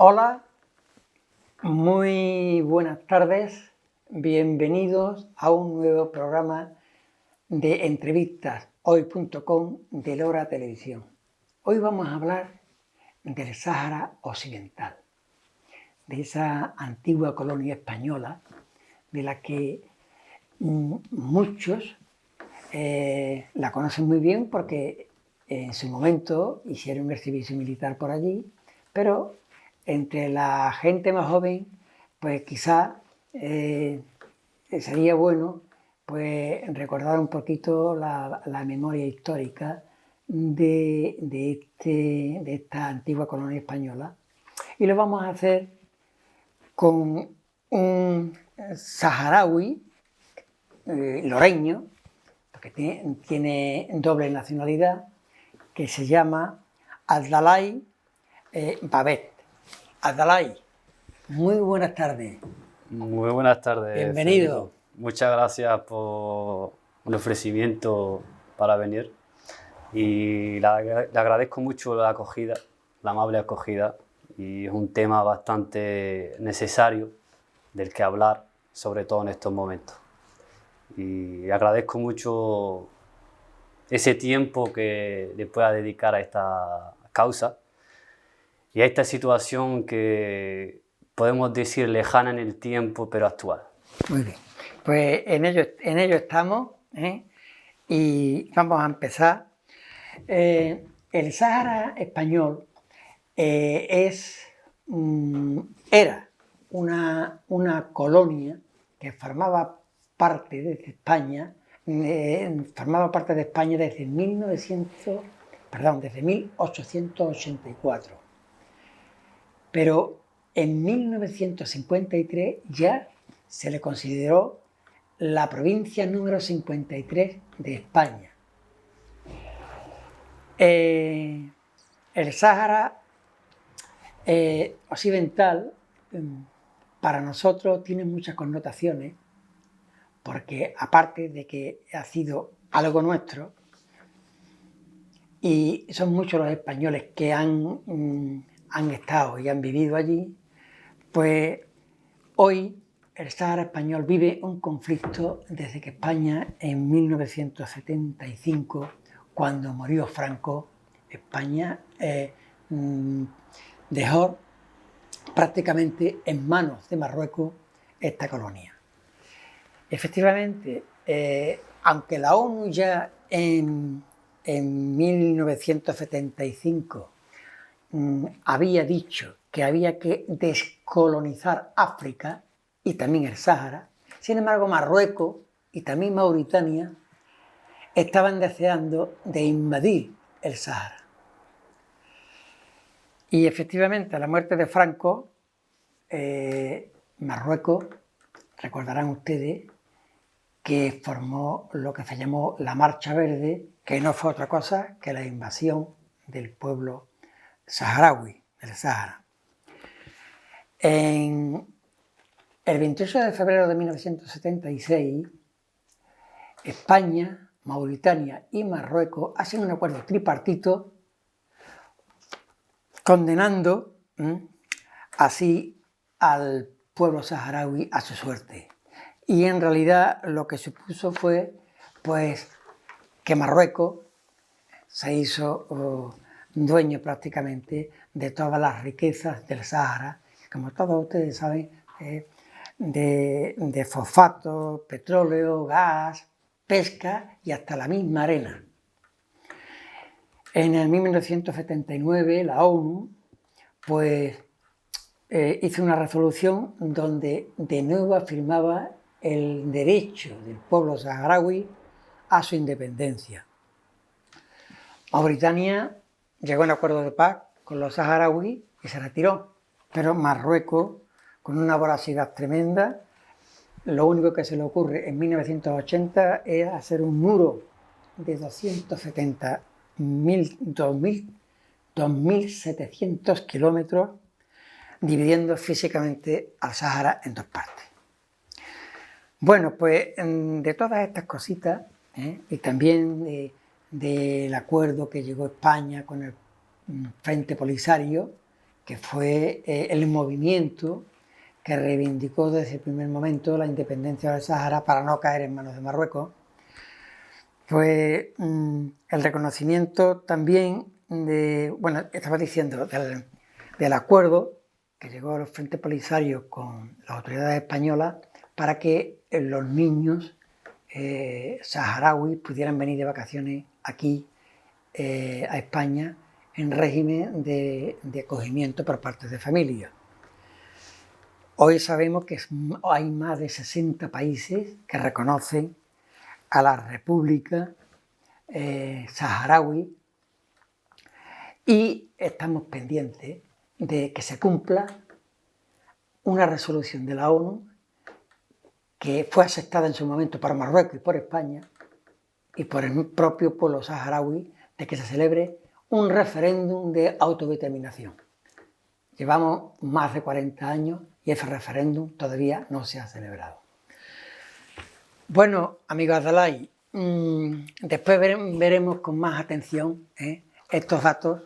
Hola, muy buenas tardes, bienvenidos a un nuevo programa de entrevistas hoy.com de Lora Televisión. Hoy vamos a hablar del Sáhara Occidental, de esa antigua colonia española de la que muchos la conocen muy bien porque en su momento hicieron el servicio militar por allí, pero entre la gente más joven, pues quizá sería bueno pues recordar un poquito la memoria histórica de esta antigua colonia española. Y lo vamos a hacer con un saharaui loreño, porque tiene doble nacionalidad, que se llama Abdalai Babet. Abdalai, muy buenas tardes. Muy buenas tardes. Bienvenido. Federico. Muchas gracias por el ofrecimiento para venir y le agradezco mucho la acogida, la amable acogida, y es un tema bastante necesario del que hablar, sobre todo en estos momentos. Y agradezco mucho ese tiempo que le pueda dedicar a esta causa y a esta situación que podemos decir lejana en el tiempo, pero actual. Muy bien, pues en ello estamos, y vamos a empezar. El Sáhara español era una colonia que formaba parte de España, desde 1884. Pero en 1953 ya se le consideró la provincia número 53 de España. El Sáhara Occidental para nosotros tiene muchas connotaciones, porque aparte de que ha sido algo nuestro, y son muchos los españoles que han estado y han vivido allí, pues hoy el Sáhara español vive un conflicto desde que España en 1975, cuando murió Franco, España dejó prácticamente en manos de Marruecos esta colonia. Efectivamente, aunque la ONU ya en 1975 había dicho que había que descolonizar África y también el Sáhara, sin embargo Marruecos y también Mauritania estaban deseando de invadir el Sáhara. Y efectivamente, a la muerte de Franco, Marruecos, recordarán ustedes, que formó lo que se llamó la Marcha Verde, que no fue otra cosa que la invasión del pueblo saharaui, del Sáhara. El 28 de febrero de 1976, España, Mauritania y Marruecos hacen un acuerdo tripartito condenando así al pueblo saharaui a su suerte. Y en realidad lo que supuso fue pues que Marruecos se hizo dueño prácticamente de todas las riquezas del Sáhara, como todos ustedes saben, de fosfato, petróleo, gas, pesca y hasta la misma arena. En el 1979 la ONU pues hizo una resolución donde de nuevo afirmaba el derecho del pueblo saharaui a su independencia. Mauritania llegó a un acuerdo de paz con los saharauis y se retiró, pero Marruecos, con una voracidad tremenda, lo único que se le ocurre en 1980 es hacer un muro de 2.700 kilómetros, dividiendo físicamente al Sáhara en dos partes. Bueno, pues de todas estas cositas, y también del acuerdo que llegó España con el Frente Polisario, que fue el movimiento que reivindicó desde el primer momento la independencia del Sáhara para no caer en manos de Marruecos. Pues el reconocimiento también estaba diciendo, del acuerdo que llegó a los Frentes Polisarios con las autoridades españolas para que los niños saharauis pudieran venir de vacaciones aquí a España en régimen de acogimiento por parte de familias. Hoy sabemos que hay más de 60 países que reconocen a la República Saharaui y estamos pendientes de que se cumpla una resolución de la ONU que fue aceptada en su momento por Marruecos y por España y por el propio pueblo saharaui, de que se celebre un referéndum de autodeterminación. Llevamos más de 40 años y ese referéndum todavía no se ha celebrado. Bueno, amigos Adalai, después veremos con más atención estos datos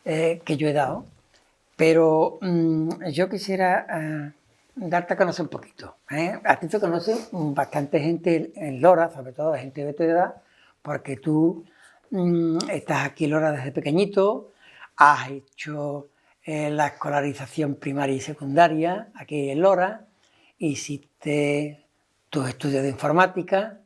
que yo he dado, pero yo quisiera darte a conocer un poquito. A ti te conoce bastante gente en Lora, sobre todo gente de tu edad, porque tú estás aquí en Lora desde pequeñito, has hecho la escolarización primaria y secundaria aquí en Lora, hiciste tus estudios de informática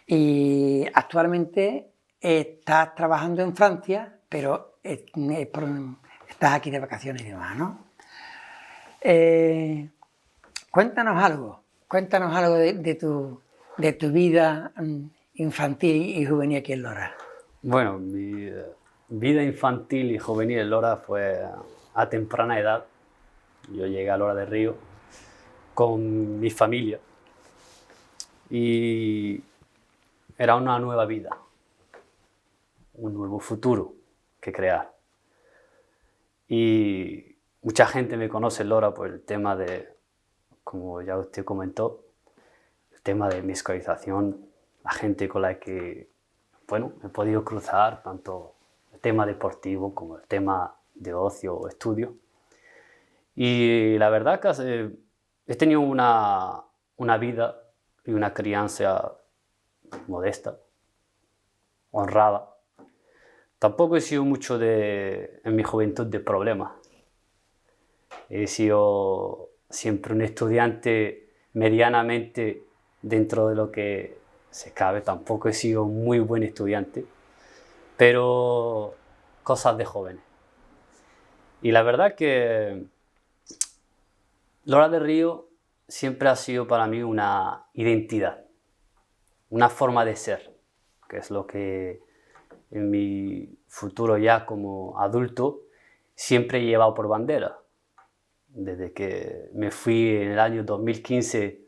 y actualmente estás trabajando en Francia, pero estás aquí de vacaciones y demás, ¿no? Cuéntanos algo de tu vida infantil y juvenil aquí en Lora. Bueno, mi vida infantil y juvenil en Lora fue a temprana edad. Yo llegué a Lora del Río con mi familia y era una nueva vida, un nuevo futuro que crear. Y mucha gente me conoce en Lora por el tema de, como ya usted comentó, el tema de mi escolarización, la gente con la que, bueno, he podido cruzar, tanto el tema deportivo como el tema de ocio o estudio. Y la verdad que he tenido una vida y una crianza modesta, honrada. Tampoco he sido mucho en mi juventud de problemas. He sido siempre un estudiante medianamente dentro de lo que se cabe. Tampoco he sido muy buen estudiante, pero cosas de jóvenes. Y la verdad que Lora del Río siempre ha sido para mí una identidad, una forma de ser, que es lo que en mi futuro ya como adulto siempre he llevado por bandera. Desde que me fui en el año 2015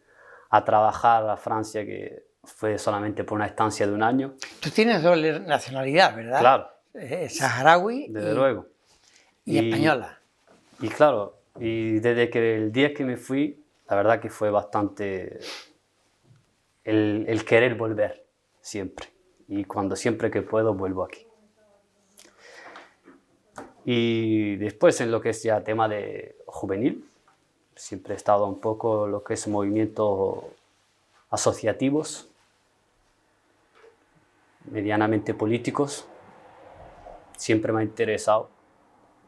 a trabajar a Francia, que fue solamente por una estancia de un año. Tú tienes doble nacionalidad, ¿verdad? Claro. Saharaui desde luego. Y española. Y claro, y desde que el día que me fui, la verdad que fue bastante el querer volver siempre. Y siempre que puedo, vuelvo aquí. Y después en lo que es ya tema de juvenil, siempre he estado un poco en lo que es movimientos asociativos, medianamente políticos. Siempre me ha interesado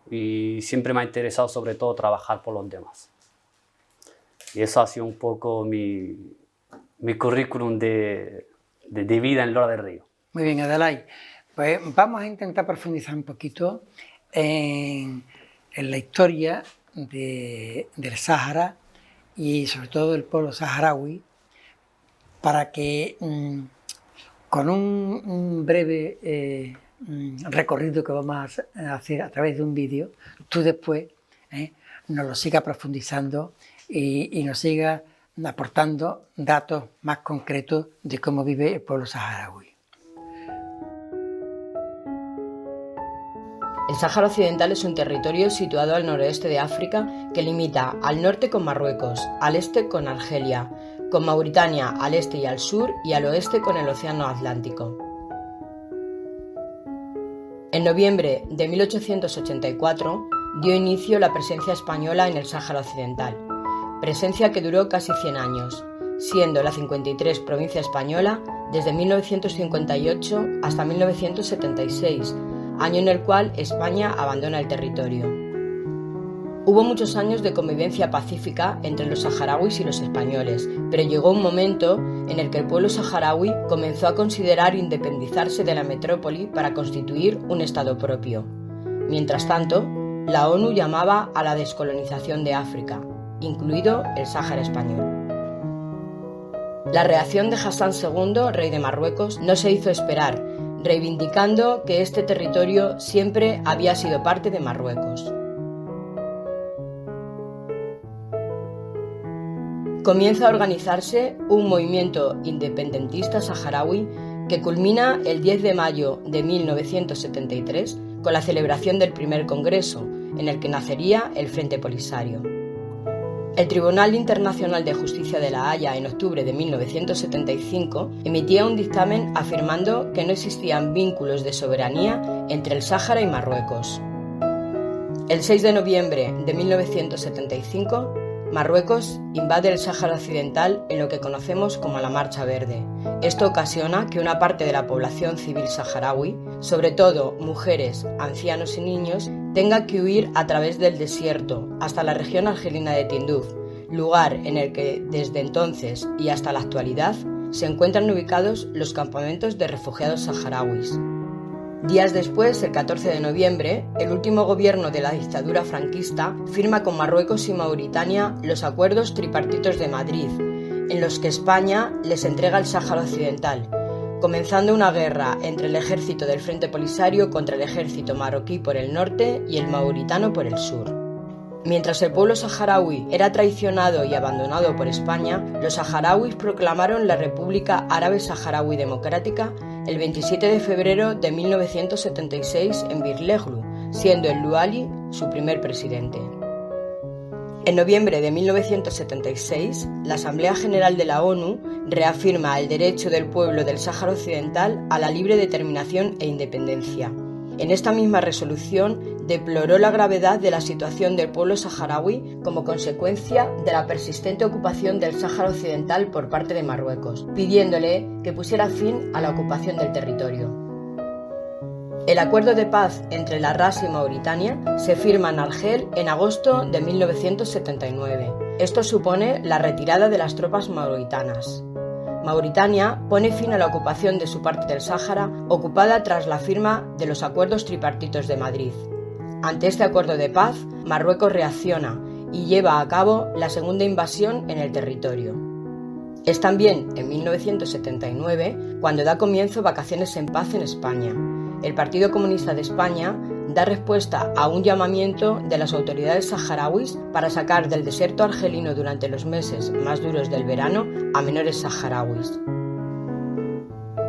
y siempre me ha interesado sobre todo trabajar por los demás. Y eso ha sido un poco mi currículum de vida en Lora del Río. Muy bien, Adalai. Pues vamos a intentar profundizar un poquito en la historia del Sáhara y sobre todo del pueblo saharaui, para que con un breve recorrido que vamos a hacer a través de un vídeo, tú después nos lo sigas profundizando y nos sigas aportando datos más concretos de cómo vive el pueblo saharaui. El Sáhara Occidental es un territorio situado al noroeste de África que limita al norte con Marruecos, al este con Argelia, con Mauritania al este y al sur y al oeste con el Océano Atlántico. En noviembre de 1884 dio inicio la presencia española en el Sáhara Occidental, presencia que duró casi 100 años, siendo la 53 provincia española desde 1958 hasta 1976, año en el cual España abandona el territorio. Hubo muchos años de convivencia pacífica entre los saharauis y los españoles, pero llegó un momento en el que el pueblo saharaui comenzó a considerar independizarse de la metrópoli para constituir un estado propio. Mientras tanto, la ONU llamaba a la descolonización de África, incluido el Sáhara español. La reacción de Hassan II, rey de Marruecos, no se hizo esperar, reivindicando que este territorio siempre había sido parte de Marruecos. Comienza a organizarse un movimiento independentista saharaui que culmina el 10 de mayo de 1973 con la celebración del primer congreso, en el que nacería el Frente Polisario. El Tribunal Internacional de Justicia de La Haya, en octubre de 1975, emitía un dictamen afirmando que no existían vínculos de soberanía entre el Sáhara y Marruecos. El 6 de noviembre de 1975, Marruecos invade el Sáhara Occidental en lo que conocemos como la Marcha Verde. Esto ocasiona que una parte de la población civil saharaui, sobre todo mujeres, ancianos y niños, tenga que huir a través del desierto hasta la región argelina de Tinduf, lugar en el que desde entonces y hasta la actualidad se encuentran ubicados los campamentos de refugiados saharauis. Días después, el 14 de noviembre, el último gobierno de la dictadura franquista firma con Marruecos y Mauritania los acuerdos tripartitos de Madrid, en los que España les entrega el Sáhara Occidental, comenzando una guerra entre el ejército del Frente Polisario contra el ejército marroquí por el norte y el mauritano por el sur. Mientras el pueblo saharaui era traicionado y abandonado por España, los saharauis proclamaron la República Árabe Saharaui Democrática el 27 de febrero de 1976 en Birlejlu, siendo el Luali su primer presidente. En noviembre de 1976, la Asamblea General de la ONU reafirma el derecho del pueblo del Sáhara Occidental a la libre determinación e independencia. En esta misma resolución deploró la gravedad de la situación del pueblo saharaui como consecuencia de la persistente ocupación del Sáhara Occidental por parte de Marruecos, pidiéndole que pusiera fin a la ocupación del territorio. El acuerdo de paz entre la RAS y Mauritania se firma en Argel en agosto de 1979. Esto supone la retirada de las tropas mauritanas. Mauritania pone fin a la ocupación de su parte del Sáhara, ocupada tras la firma de los acuerdos tripartitos de Madrid. Ante este acuerdo de paz, Marruecos reacciona y lleva a cabo la segunda invasión en el territorio. Es también en 1979 cuando da comienzo Vacaciones en Paz en España. El Partido Comunista de España da respuesta a un llamamiento de las autoridades saharauis para sacar del desierto argelino durante los meses más duros del verano a menores saharauis.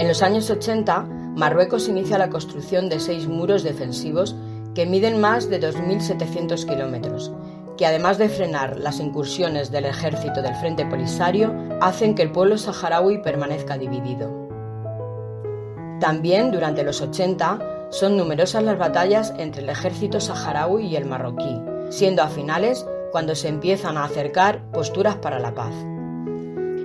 En los años 80, Marruecos inicia la construcción de 6 muros defensivos que miden más de 2.700 kilómetros, que además de frenar las incursiones del ejército del Frente Polisario, hacen que el pueblo saharaui permanezca dividido. También, durante los 80, son numerosas las batallas entre el ejército saharaui y el marroquí, siendo a finales cuando se empiezan a acercar posturas para la paz.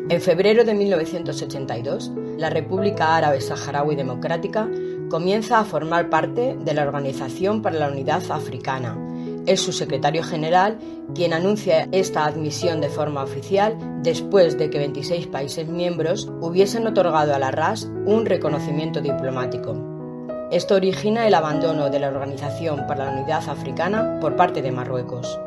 En febrero de 1982, la República Árabe Saharaui Democrática comienza a formar parte de la Organización para la Unidad Africana. Es su secretario general quien anuncia esta admisión de forma oficial después de que 26 países miembros hubiesen otorgado a la RAS un reconocimiento diplomático. Esto origina el abandono de la Organización para la Unidad Africana por parte de Marruecos.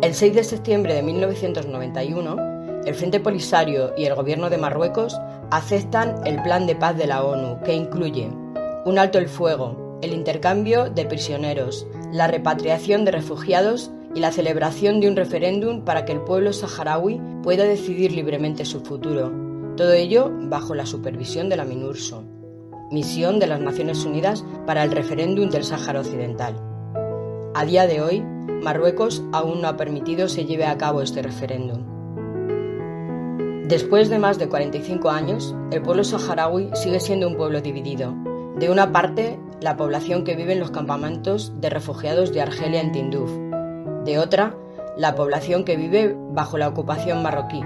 El 6 de septiembre de 1991, el Frente Polisario y el Gobierno de Marruecos aceptan el Plan de Paz de la ONU, que incluye un alto el fuego, el intercambio de prisioneros, la repatriación de refugiados y la celebración de un referéndum para que el pueblo saharaui pueda decidir libremente su futuro. Todo ello bajo la supervisión de la MINURSO, Misión de las Naciones Unidas para el Referéndum del Sáhara Occidental. A día de hoy, Marruecos aún no ha permitido se lleve a cabo este referéndum. Después de más de 45 años, el pueblo saharaui sigue siendo un pueblo dividido. De una parte, la población que vive en los campamentos de refugiados de Argelia en Tinduf. De otra, la población que vive bajo la ocupación marroquí,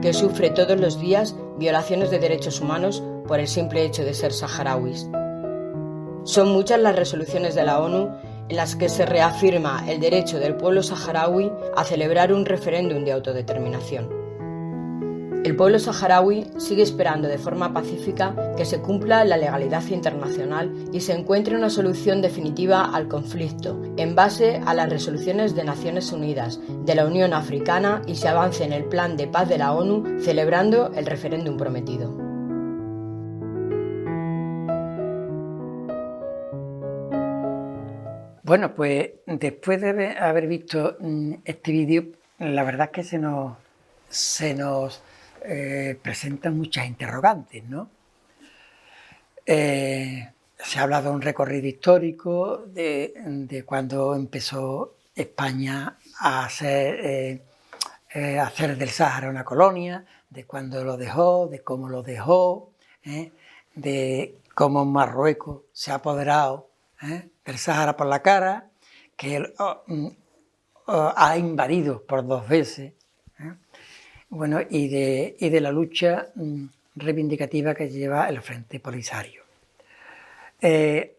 que sufre todos los días violaciones de derechos humanos por el simple hecho de ser saharauis. Son muchas las resoluciones de la ONU en las que se reafirma el derecho del pueblo saharaui a celebrar un referéndum de autodeterminación. El pueblo saharaui sigue esperando de forma pacífica que se cumpla la legalidad internacional y se encuentre una solución definitiva al conflicto en base a las resoluciones de Naciones Unidas, de la Unión Africana y se avance en el plan de paz de la ONU celebrando el referéndum prometido. Bueno, pues después de haber visto este vídeo, la verdad es que se nos presentan muchas interrogantes, ¿no? Se ha hablado de un recorrido histórico de cuando empezó España a hacer del Sáhara una colonia, de cuándo lo dejó, de cómo lo dejó, de cómo Marruecos se ha apoderado del Sáhara por la cara, que ha invadido por 2 veces, bueno, y de la lucha reivindicativa que lleva el Frente Polisario.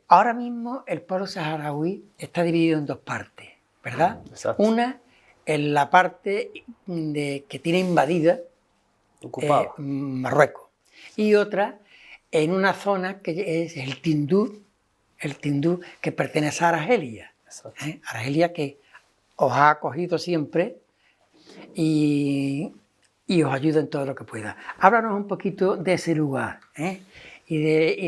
Ahora mismo el pueblo saharaui está dividido en 2 partes, ¿verdad? Exacto. Una en la parte que tiene invadida Marruecos y otra en una zona que es el Tinduf, que pertenece a Argelia. Argelia, que os ha acogido siempre y os ayuda en todo lo que pueda. Háblanos un poquito de ese lugar, y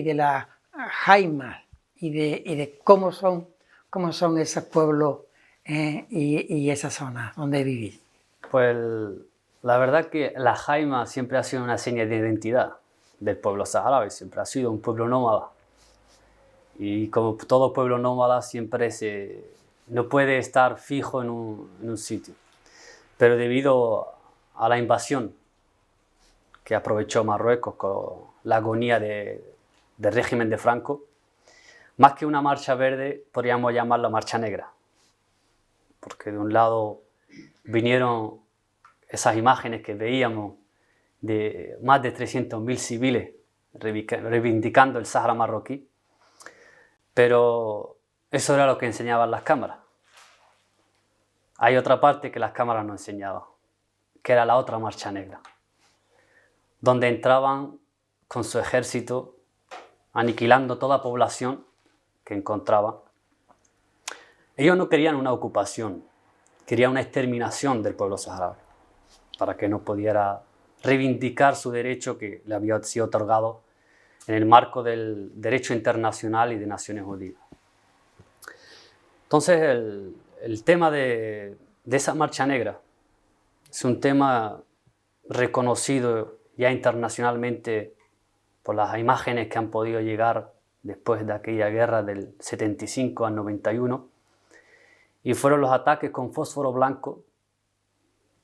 de las jaimas y de cómo son esos pueblos y esas zonas donde vivís. Pues la verdad que la jaima siempre ha sido una seña de identidad del pueblo saharaui, siempre ha sido un pueblo nómada. Y como todo pueblo nómada siempre no puede estar fijo en un sitio. Pero debido a la invasión que aprovechó Marruecos con la agonía del régimen de Franco, más que una marcha verde, podríamos llamarla marcha negra. Porque de un lado vinieron esas imágenes que veíamos de más de 300.000 civiles reivindicando el Sáhara marroquí, pero eso era lo que enseñaban las cámaras. Hay otra parte que las cámaras no enseñaban, que era la otra marcha negra, donde entraban con su ejército aniquilando toda población que encontraban. Ellos no querían una ocupación, querían una exterminación del pueblo saharaui, para que no pudiera reivindicar su derecho que le había sido otorgado en el marco del derecho internacional y de Naciones Unidas. Entonces el tema de esa marcha negra es un tema reconocido ya internacionalmente por las imágenes que han podido llegar después de aquella guerra del 75 al 91, y fueron los ataques con fósforo blanco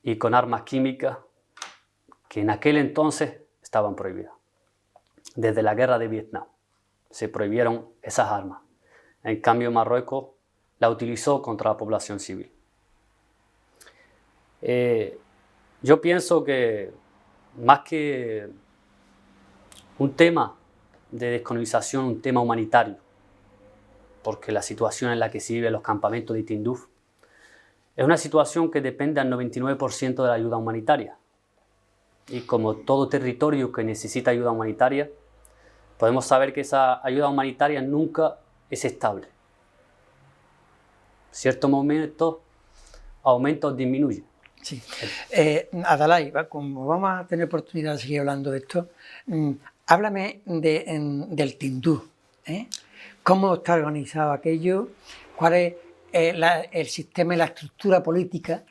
y con armas químicas que en aquel entonces estaban prohibidas. Desde la guerra de Vietnam se prohibieron esas armas. En cambio, Marruecos la utilizó contra la población civil. Yo pienso que más que un tema de descolonización, un tema humanitario, porque la situación en la que se vive en los campamentos de Tinduf es una situación que depende al 99% de la ayuda humanitaria. Y como todo territorio que necesita ayuda humanitaria, podemos saber que esa ayuda humanitaria nunca es estable. En ciertos momentos aumenta o disminuye. Sí. Adalay, como vamos a tener oportunidad de seguir hablando de esto, háblame del Tinduf. ¿Cómo está organizado aquello? ¿Cuál es el sistema y la estructura política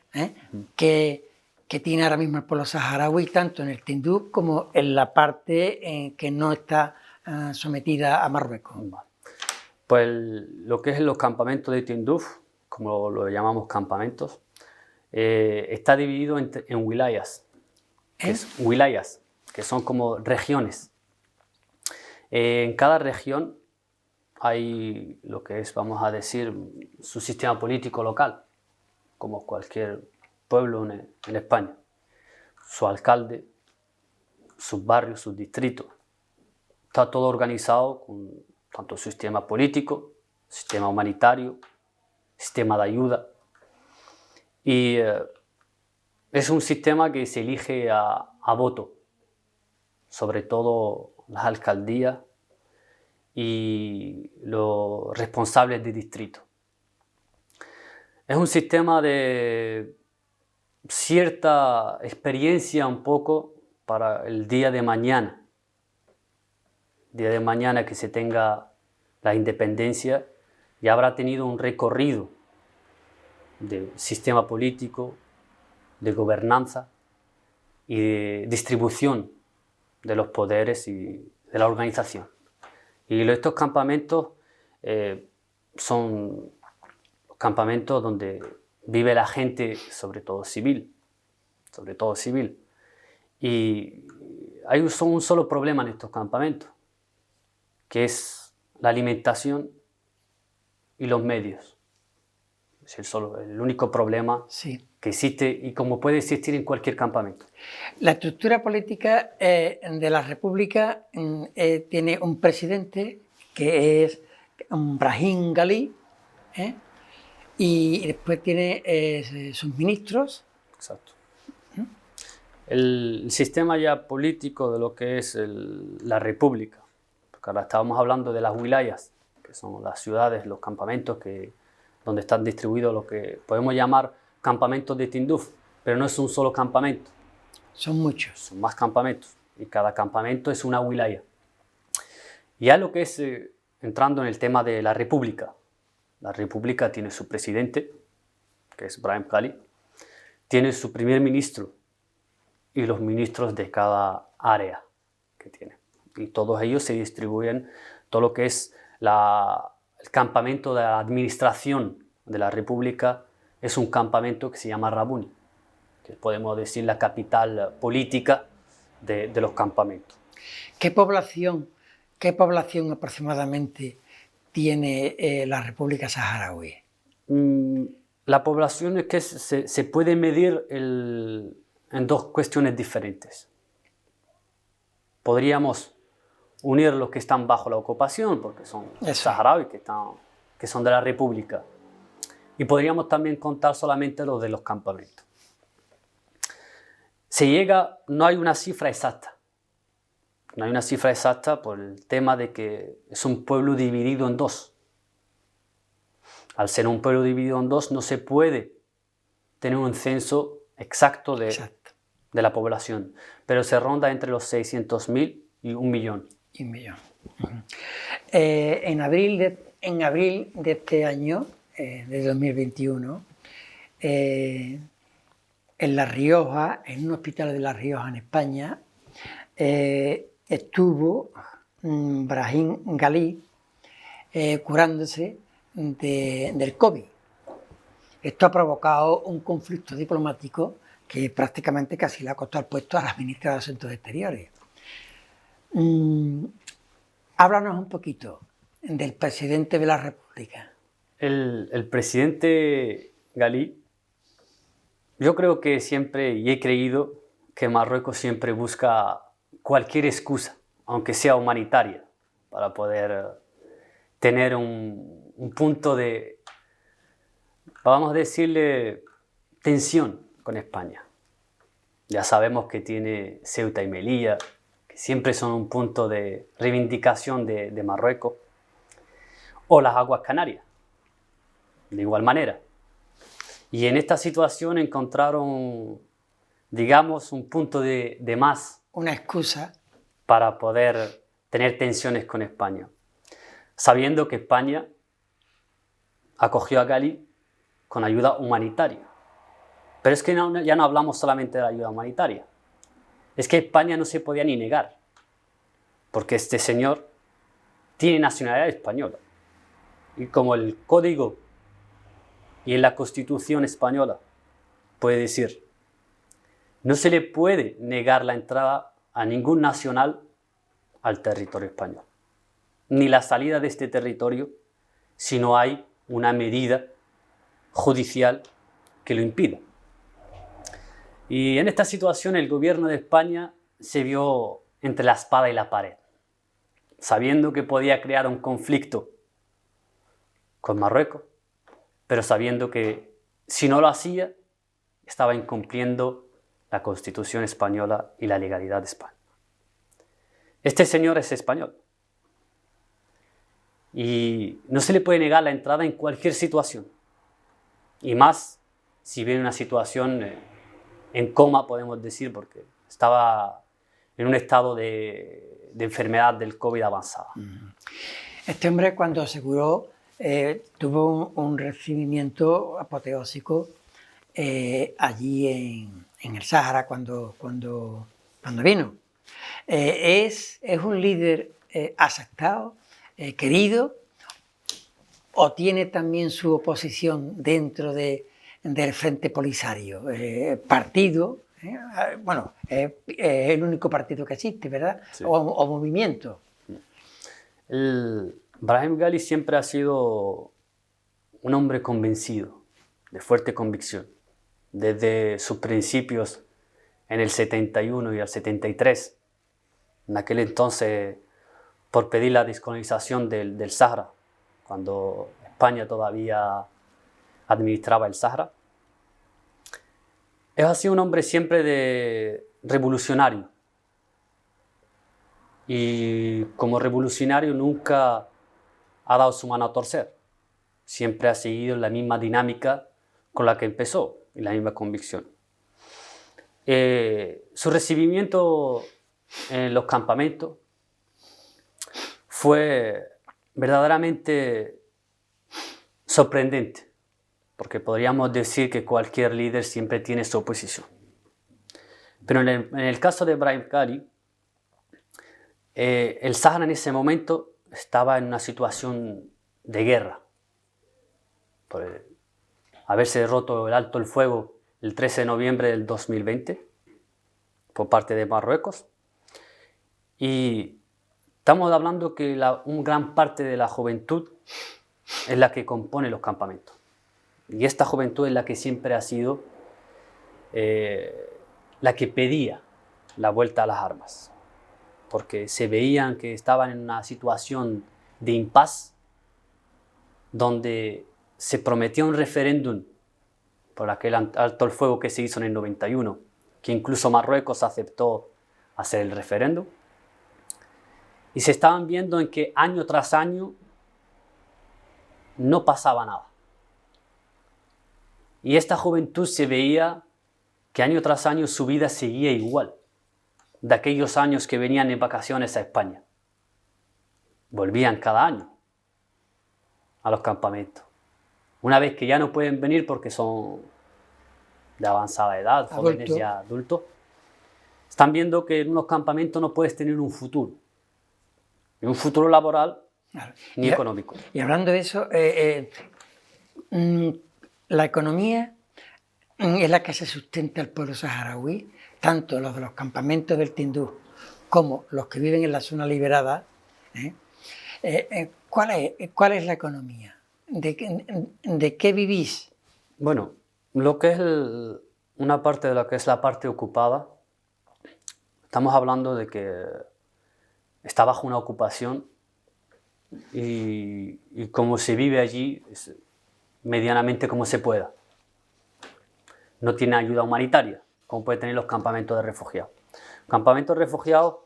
que tiene ahora mismo el pueblo saharaui, tanto en el Tinduf como en la parte que no está sometida a Marruecos? Pues lo que es los campamentos de Tinduf, como lo llamamos campamentos, está dividido en wilayas, que son como regiones. En cada región hay lo que es, vamos a decir, su sistema político local, como cualquier pueblo en España. Su alcalde, sus barrios, sus distritos. Está todo organizado con tanto sistema político, sistema humanitario, sistema de ayuda. Y es un sistema que se elige a voto, sobre todo las alcaldías y los responsables de distrito. Es un sistema de cierta experiencia un poco para el día de mañana. Día de mañana que se tenga la independencia, ya habrá tenido un recorrido de sistema político, de gobernanza y de distribución de los poderes y de la organización. Y estos campamentos son campamentos donde vive la gente, sobre todo civil. Y hay un solo problema en estos campamentos, que es la alimentación y los medios. Es el único problema Sí. que existe y como puede existir en cualquier campamento. La estructura política de la República tiene un presidente que es Brahim Ghali, y después tiene sus ministros. Exacto. El sistema ya político de lo que es la República, porque ahora estábamos hablando de las wilayas, que son las ciudades, los campamentos donde están distribuidos lo que podemos llamar campamentos de Tinduf, pero no es un solo campamento. Son muchos. Son más campamentos y cada campamento es una wilaya. Ya lo que es, entrando en el tema de la República tiene su presidente, que es Brahim Ghali, tiene su primer ministro y los ministros de cada área que tiene. Y todos ellos se distribuyen todo lo que es el campamento de la administración de la República. Es un campamento que se llama Rabuni, que podemos decir la capital política de los campamentos. ¿Qué población aproximadamente tiene la República Saharaui? La población es que se puede medir en dos cuestiones diferentes. Podríamos unir los que están bajo la ocupación, porque son saharauis que son de la República, y podríamos también contar solamente los de los campamentos. No hay una cifra exacta. No hay una cifra exacta por el tema de que es un pueblo dividido en dos. Al ser un pueblo dividido en dos, no se puede tener un censo exacto de la población, pero se ronda entre los 600.000 y 1 millón. Y 1 millón. En abril de este año, de 2021, en La Rioja, en un hospital de La Rioja, en España, estuvo Brahim Ghali curándose del COVID. Esto ha provocado un conflicto diplomático que prácticamente casi le ha costado el puesto a la ministra de Asuntos Exteriores. Háblanos un poquito del presidente de la República. El presidente Ghali, yo creo que siempre, y he creído, que Marruecos siempre busca cualquier excusa, aunque sea humanitaria, para poder tener un punto de, vamos a decirle, tensión con España. Ya sabemos que tiene Ceuta y Melilla, que siempre son un punto de reivindicación de Marruecos, o las aguas Canarias, de igual manera. Y en esta situación encontraron, digamos, un punto de más. Una excusa. Para poder tener tensiones con España, sabiendo que España acogió a Ghali con ayuda humanitaria. Pero es que ya no hablamos solamente de la ayuda humanitaria. Es que España no se podía ni negar, porque este señor tiene nacionalidad española. Y como el Código y en la Constitución española puede decir, no se le puede negar la entrada a ningún nacional al territorio español. ni la salida de este territorio si no hay una medida judicial que lo impida. Y en esta situación el gobierno de España se vio entre la espada y la pared, sabiendo que podía crear un conflicto con Marruecos, pero sabiendo que si no lo hacía, estaba incumpliendo la Constitución española y la legalidad de España. Este señor es español y no se le puede negar la entrada en cualquier situación, y más si viene una situación en coma, podemos decir, porque estaba en un estado de enfermedad del COVID avanzada. Este hombre, cuando aseguró, tuvo un recibimiento apoteósico allí en el Sáhara cuando vino. Es un líder aceptado, querido, o tiene también su oposición dentro del Frente Polisario, partido. Bueno, es el único partido que existe, ¿verdad? Sí. O movimiento. Brahim Ghali siempre ha sido un hombre convencido, de fuerte convicción. Desde sus principios en el 71 y el 73, en aquel entonces por pedir la descolonización del Sáhara, cuando España todavía administraba el Sáhara. Él ha sido un hombre siempre revolucionario. Y como revolucionario nunca ha dado su mano a torcer. Siempre ha seguido la misma dinámica con la que empezó y la misma convicción. Su recibimiento en los campamentos fue verdaderamente sorprendente, porque podríamos decir que cualquier líder siempre tiene su oposición. Pero en el caso de Brahim Ghali, el Sáhara en ese momento estaba en una situación de guerra. Por haberse roto el alto el fuego el 13 de noviembre del 2020 por parte de Marruecos. Y estamos hablando que una gran parte de la juventud es la que compone los campamentos. Y esta juventud es la que siempre ha sido la que pedía la vuelta a las armas, porque se veían que estaban en una situación de impas, donde se prometió un referéndum por aquel alto el fuego que se hizo en el 91, que incluso Marruecos aceptó hacer el referéndum, y se estaban viendo en que año tras año no pasaba nada. Y esta juventud se veía que año tras año su vida seguía igual, de aquellos años que venían en vacaciones a España. Volvían cada año a los campamentos. Una vez que ya no pueden venir porque son de avanzada edad, jóvenes ya adultos, están viendo que en unos campamentos no puedes tener un futuro. Ni un futuro laboral, claro, ni económico. Y hablando de eso, la economía es la que se sustenta el pueblo saharaui, tanto los de los campamentos del Tinduf como los que viven en la zona liberada. ¿Cuál es la economía? ¿De qué vivís? Bueno, lo que es una parte de lo que es la parte ocupada, estamos hablando de que está bajo una ocupación y como se vive allí, es medianamente como se pueda. No tiene ayuda humanitaria, como puede tener los campamentos de refugiados. Campamentos de refugiados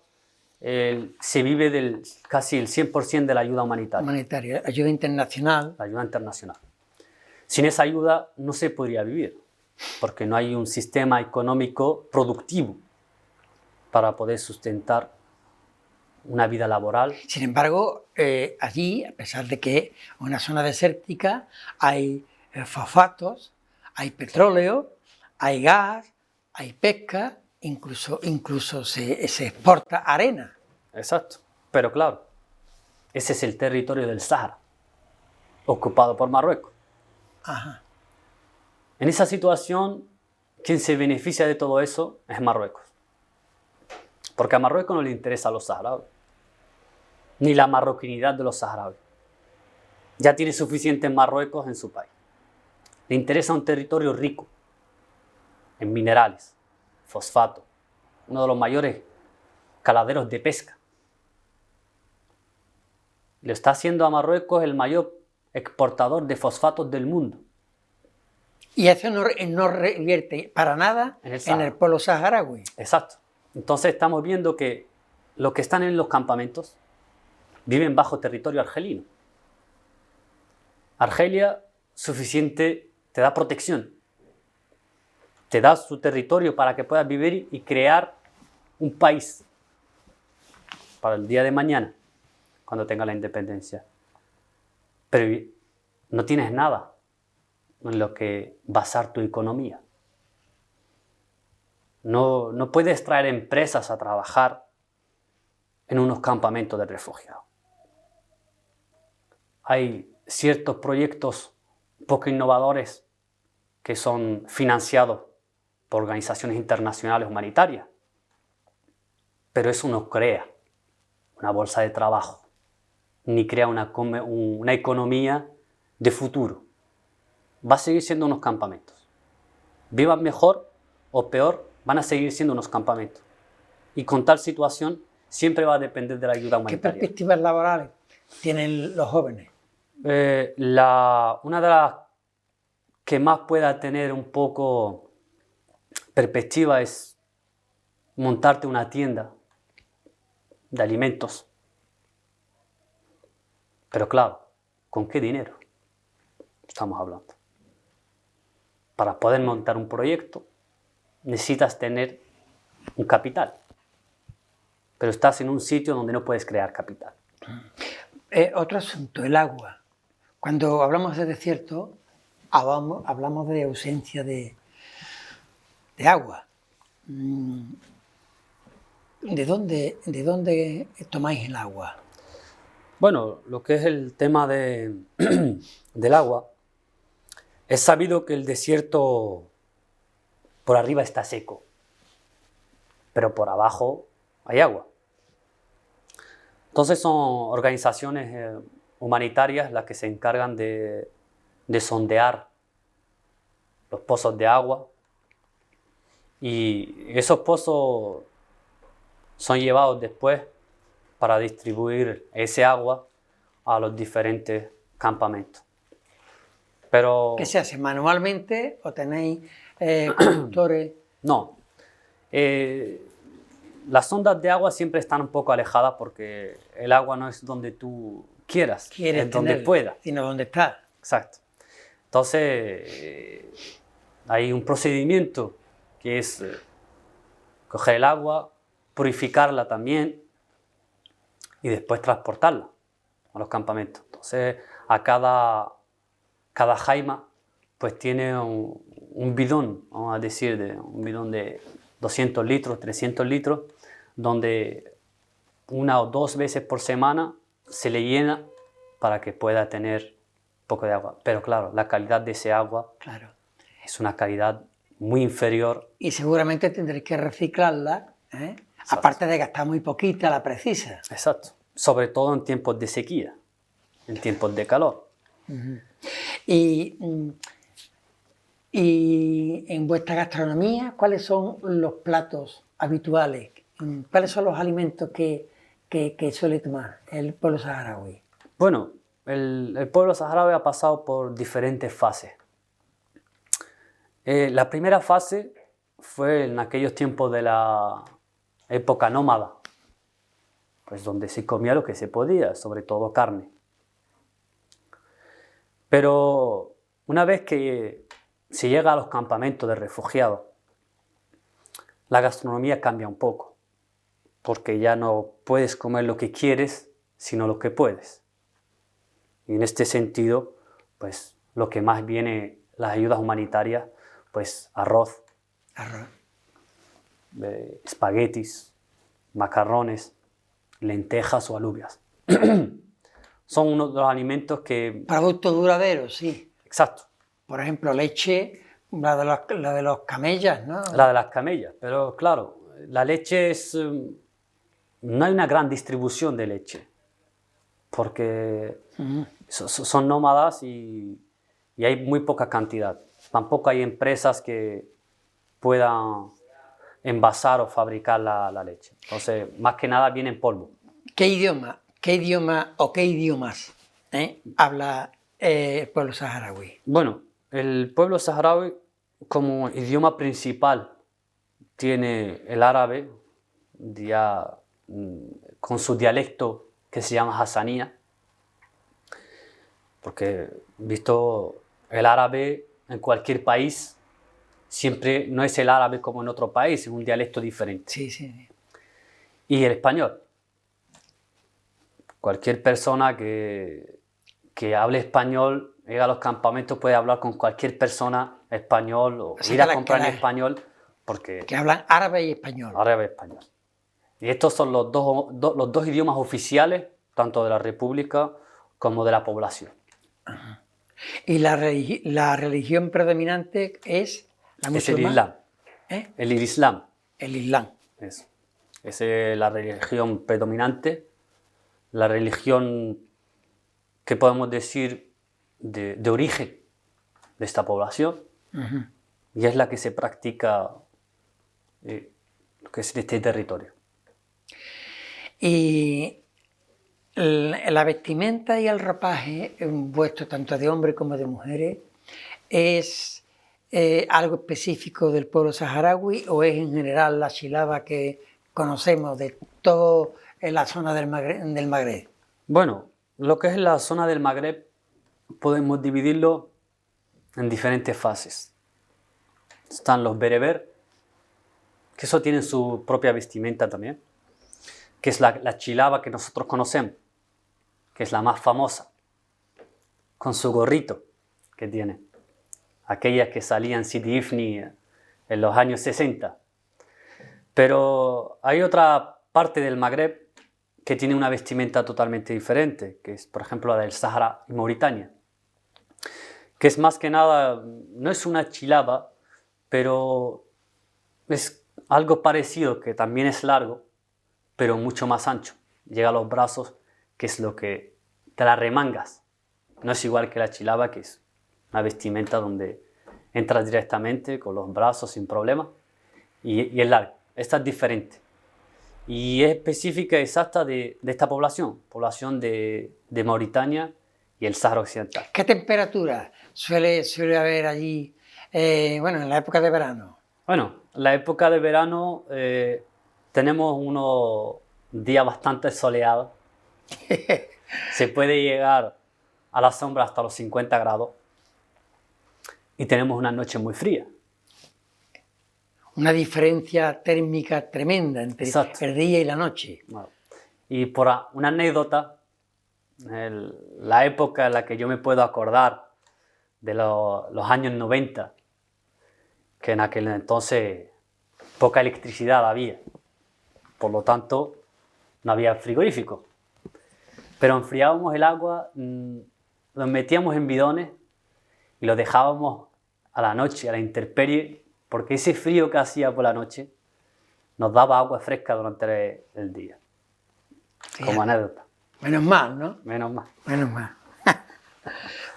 se vive casi el 100% de la ayuda humanitaria. Humanitaria, ayuda internacional. La ayuda internacional. Sin esa ayuda no se podría vivir, porque no hay un sistema económico productivo para poder sustentar una vida laboral. Sin embargo, allí, a pesar de que es una zona desértica, hay fosfatos, hay petróleo, hay gas, hay pesca, incluso se exporta arena. Exacto, pero claro, ese es el territorio del Sáhara, ocupado por Marruecos. Ajá. En esa situación, quien se beneficia de todo eso es Marruecos. Porque a Marruecos no le interesa a los saharauis. ni la marroquinidad de los saharauis. Ya tiene suficientes Marruecos en su país. Le interesa un territorio rico en minerales, fosfato, uno de los mayores caladeros de pesca. Le está haciendo a Marruecos el mayor exportador de fosfatos del mundo. Y eso no revierte para nada en el pueblo saharaui. Exacto. Entonces estamos viendo que los que están en los campamentos viven bajo territorio argelino. Argelia suficiente te da protección, te da su territorio para que puedas vivir y crear un país para el día de mañana, cuando tenga la independencia. Pero no tienes nada en lo que basar tu economía. No puedes traer empresas a trabajar en unos campamentos de refugiados. Hay ciertos proyectos poco innovadores que son financiados por organizaciones internacionales humanitarias, pero eso no crea una bolsa de trabajo, ni crea una economía de futuro. Va a seguir siendo unos campamentos. Vivan mejor o peor, van a seguir siendo unos campamentos. Y con tal situación siempre va a depender de la ayuda humanitaria. ¿Qué perspectivas laborales tienen los jóvenes? Una de las que más pueda tener un poco perspectiva es montarte una tienda de alimentos. Pero claro, ¿con qué dinero estamos hablando? Para poder montar un proyecto necesitas tener un capital. Pero estás en un sitio donde no puedes crear capital. Otro asunto, el agua. Cuando hablamos de desierto, hablamos de ausencia de agua. ¿De dónde tomáis el agua? Bueno, lo que es el tema del agua, es sabido que el desierto por arriba está seco, pero por abajo hay agua. Entonces son organizaciones humanitarias las que se encargan de sondear los pozos de agua, y esos pozos son llevados después para distribuir ese agua a los diferentes campamentos. Pero ¿Qué se hace manualmente o tenéis conductores? no. Las sondas de agua siempre están un poco alejadas porque el agua no es donde tú quieras, es donde puedas. Sino donde está. Exacto. Entonces, hay un procedimiento que es coger el agua, purificarla también y después transportarla a los campamentos. Entonces, a cada jaima pues tiene un bidón, vamos a decir, un bidón de 200 litros, 300 litros, donde 1 o 2 veces por semana se le llena para que pueda tener un poco de agua. Pero claro, la calidad de ese agua es una calidad muy inferior. Y seguramente tendréis que reciclarla, aparte de gastar muy poquita, la precisa. Exacto, sobre todo en tiempos de sequía, en tiempos de calor. Y en vuestra gastronomía, ¿cuáles son los platos habituales? ¿Cuáles son los alimentos que suele tomar el pueblo saharaui? Bueno, el pueblo saharaui ha pasado por diferentes fases. La primera fase fue en aquellos tiempos de la época nómada, pues donde se comía lo que se podía, sobre todo carne. Pero una vez que se llega a los campamentos de refugiados, la gastronomía cambia un poco, porque ya no puedes comer lo que quieres, sino lo que puedes. Y en este sentido, pues lo que más viene, las ayudas humanitarias, pues arroz, espaguetis, macarrones, lentejas o alubias. Son uno de los alimentos que... Productos duraderos, sí. Exacto. Por ejemplo, leche, la de los camellas, ¿no? La de las camellas, pero claro, la leche es... no hay una gran distribución de leche. porque son nómadas y hay muy poca cantidad. Tampoco hay empresas que puedan envasar o fabricar la leche. Entonces, más que nada viene en polvo. ¿Qué idioma o qué idiomas habla el pueblo saharaui? Bueno, el pueblo saharaui como idioma principal tiene el árabe, ya con su dialecto que se llama Hassanía, porque visto el árabe en cualquier país siempre no es el árabe como en otro país, es un dialecto diferente. Sí, sí. Y el español. Cualquier persona que hable español, llega a los campamentos, puede hablar con cualquier persona español o ir a comprar en español, porque que hablan árabe y español. Árabe y español. Y estos son los dos idiomas oficiales, tanto de la República como de la población. Ajá. Y la religión predominante es la musulmana. Es el Islam. El Islam. El Islam. Eso. Esa es la religión predominante, la religión que podemos decir de origen de esta población, y es la que se practica lo que es este territorio. Y la vestimenta y el ropaje vuestro, tanto de hombres como de mujeres, ¿es algo específico del pueblo saharaui o es en general la chilaba que conocemos de toda la zona del Magreb? Bueno, lo que es la zona del Magreb podemos dividirlo en diferentes fases. Están los bereber, que eso tienen su propia vestimenta también, que es la chilaba que nosotros conocemos, que es la más famosa, con su gorrito que tiene. Aquellas que salían Sidi Ifni en los años 60. Pero hay otra parte del Magreb que tiene una vestimenta totalmente diferente, que es, por ejemplo, la del Sahara y Mauritania, que es más que nada, no es una chilaba, pero es algo parecido, que también es largo, pero mucho más ancho. Llega a los brazos, que es lo que te la remangas. No es igual que la chilaba, que es una vestimenta donde entras directamente con los brazos sin problema, y es largo. Esta es diferente. Y es específica exacta de esta población de Mauritania y el Sáhara Occidental. ¿Qué temperatura suele haber allí, en la época de verano? Bueno, en la época de verano tenemos unos días bastante soleados. Se puede llegar a la sombra hasta los 50 grados. Y tenemos una noche muy fría. Una diferencia térmica tremenda entre el día y la noche. Bueno, y por una anécdota, la época en la que yo me puedo acordar de los años 90, que en aquel entonces poca electricidad había, por lo tanto no había frigorífico, pero enfriábamos el agua, lo metíamos en bidones y lo dejábamos a la noche, a la intemperie, porque ese frío que hacía por la noche nos daba agua fresca durante el día. Fíjate. Como anécdota. Menos mal, ¿no? Menos mal. Menos mal.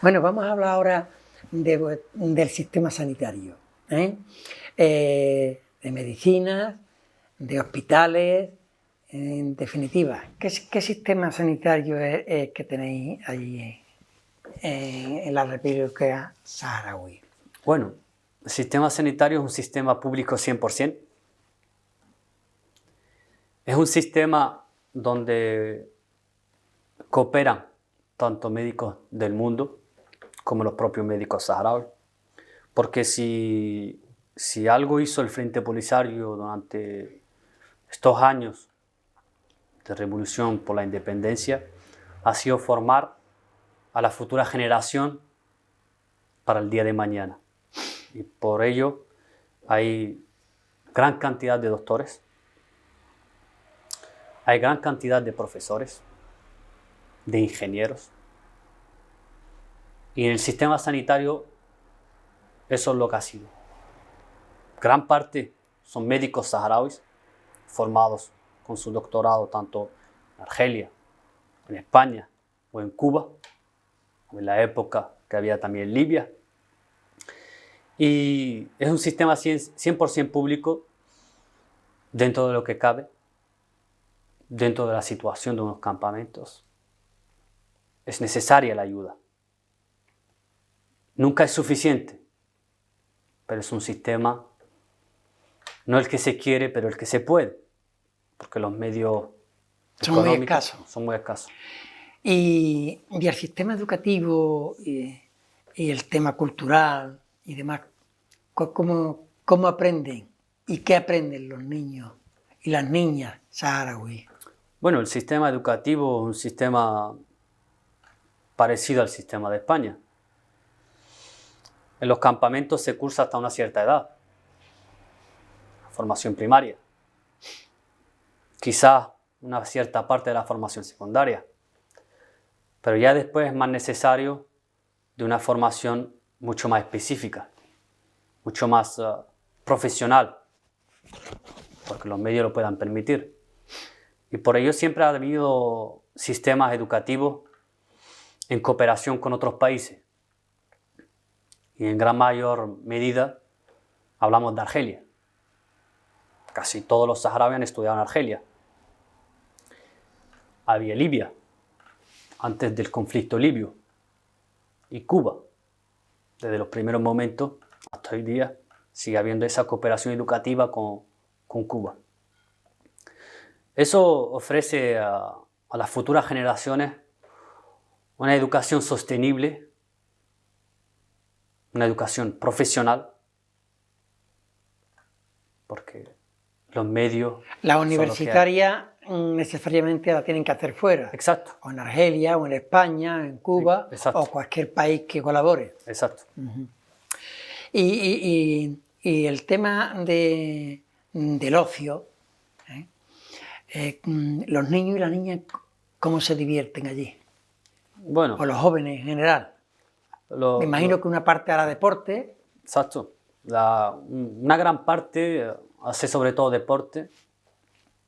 Bueno, vamos a hablar ahora del sistema sanitario, de medicinas, de hospitales, en definitiva. ¿Qué sistema sanitario es que tenéis allí en la República Saharaui? Bueno, el sistema sanitario es un sistema público 100%. Es un sistema donde cooperan tanto médicos del mundo como los propios médicos saharauis. Porque si algo hizo el Frente Polisario durante estos años de revolución por la independencia, ha sido formar a la futura generación para el día de mañana. Y por ello hay gran cantidad de doctores, hay gran cantidad de profesores, de ingenieros. Y en el sistema sanitario eso es lo que ha sido. Gran parte son médicos saharauis formados con su doctorado tanto en Argelia, en España, o en Cuba, o en la época que había también en Libia. Y es un sistema 100% público dentro de lo que cabe, dentro de la situación de unos campamentos. Es necesaria la ayuda. Nunca es suficiente, pero es un sistema, no el que se quiere, pero el que se puede, porque los medios Son muy económicos escasos. son muy escasos. Y el sistema educativo y el tema cultural y demás, ¿cómo aprenden? ¿Y qué aprenden los niños y las niñas saharauis? Bueno, el sistema educativo es un sistema parecido al sistema de España. En los campamentos se cursa hasta una cierta edad, formación primaria, quizás una cierta parte de la formación secundaria, pero ya después es más necesario de una formación mucho más específica, mucho más profesional, porque los medios lo puedan permitir. Y por ello siempre ha habido sistemas educativos en cooperación con otros países. Y en gran mayor medida hablamos de Argelia. Casi todos los saharauis han estudiado en Argelia. Había Libia, antes del conflicto libio, y Cuba. Desde los primeros momentos hasta hoy día sigue habiendo esa cooperación educativa con Cuba. Eso ofrece a las futuras generaciones una educación sostenible, una educación profesional, porque los medios... La son los que hay. universitaria necesariamente la tienen que hacer fuera. Exacto, O en Argelia, o en España, en Cuba, exacto. o cualquier país que colabore. exacto. Y el tema del ocio, los niños y las niñas, ¿cómo se divierten allí? Bueno, O los jóvenes en general. Me imagino que una parte hará deporte. Exacto. Una gran parte hace sobre todo deporte.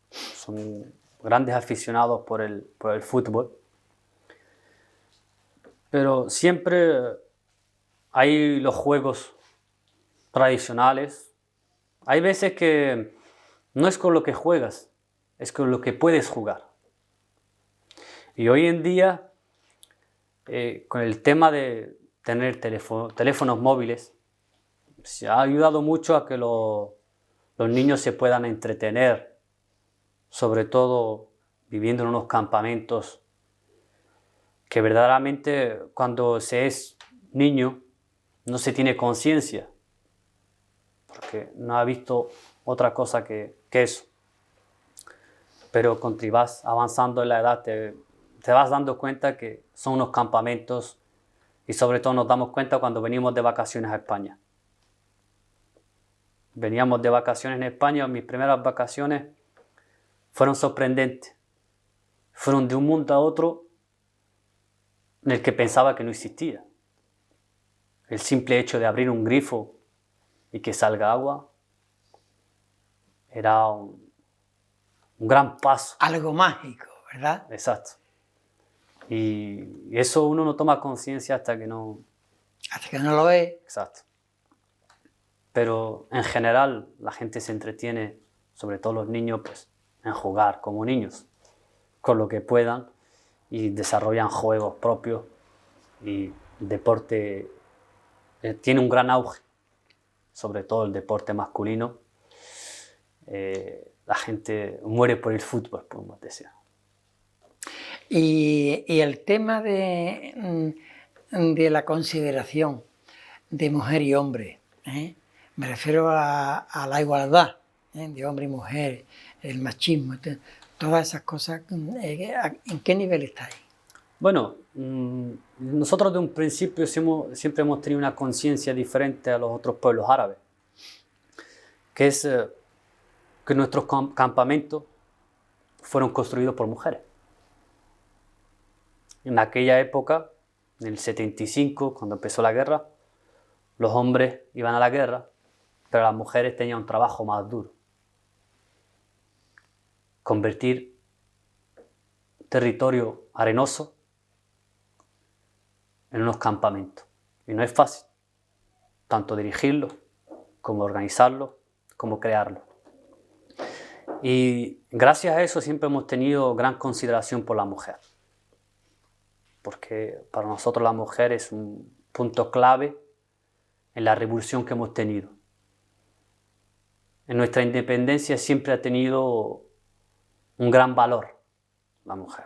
Son grandes aficionados por el fútbol. Pero siempre hay los juegos tradicionales. Hay veces que no es con lo que juegas, es con lo que puedes jugar. Y hoy en día, con el tema de tener teléfonos móviles, se ha ayudado mucho a que los niños se puedan entretener, sobre todo viviendo en unos campamentos que verdaderamente cuando se es niño no se tiene conciencia, porque no ha visto otra cosa que eso. Pero cuando vas avanzando en la edad te vas dando cuenta que son unos campamentos y sobre todo nos damos cuenta cuando venimos de vacaciones a España. Veníamos de vacaciones en España, mis primeras vacaciones fueron sorprendentes. Fueron de un mundo a otro en el que pensaba que no existía. El simple hecho de abrir un grifo y que salga agua era un gran paso. Algo mágico, ¿verdad? Exacto. Y eso uno no toma conciencia hasta que no... Hasta que no lo ve. Exacto. Pero en general la gente se entretiene, sobre todo los niños, pues, en jugar como niños, con lo que puedan, y desarrollan juegos propios, y el deporte tiene un gran auge, sobre todo el deporte masculino. La gente muere por el fútbol, podemos decir. Y el tema de la consideración de mujer y hombre, me refiero a la igualdad de hombre y mujer, el machismo, todas esas cosas, ¿en qué nivel está ahí? Bueno, nosotros de un principio siempre hemos tenido una conciencia diferente a los otros pueblos árabes, que es que nuestros campamentos fueron construidos por mujeres. En aquella época, en el 75, cuando empezó la guerra, los hombres iban a la guerra, pero las mujeres tenían un trabajo más duro. Convertir territorio arenoso en unos campamentos. Y no es fácil, tanto dirigirlo, como organizarlo, como crearlo. Y gracias a eso siempre hemos tenido gran consideración por la mujer. Porque para nosotros la mujer es un punto clave en la revolución que hemos tenido. En nuestra independencia siempre ha tenido un gran valor la mujer,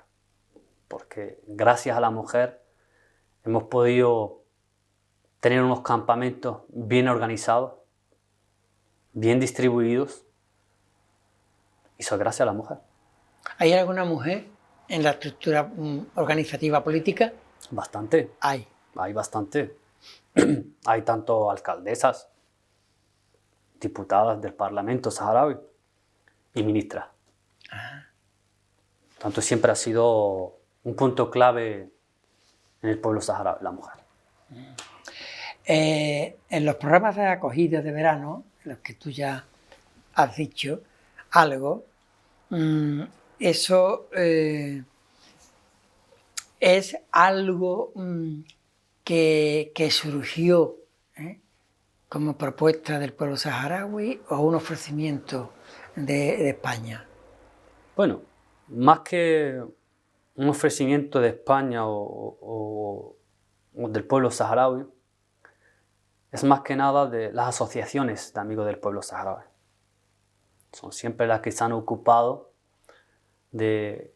porque gracias a la mujer hemos podido tener unos campamentos bien organizados, bien distribuidos, y eso es gracias a la mujer. ¿Hay alguna mujer en la estructura organizativa política? Bastante. Hay Bastante. Hay tanto alcaldesas, diputadas del Parlamento saharaui y ministras. Tanto siempre ha sido un punto clave en el pueblo saharaui, la mujer. En los programas de acogida de verano, en los que tú ya has dicho algo, eso es algo que surgió como propuesta del pueblo saharaui o un ofrecimiento de España. Bueno, más que un ofrecimiento de España o del pueblo saharaui, es más que nada de las asociaciones de amigos del pueblo saharaui. Son siempre las que se han ocupado de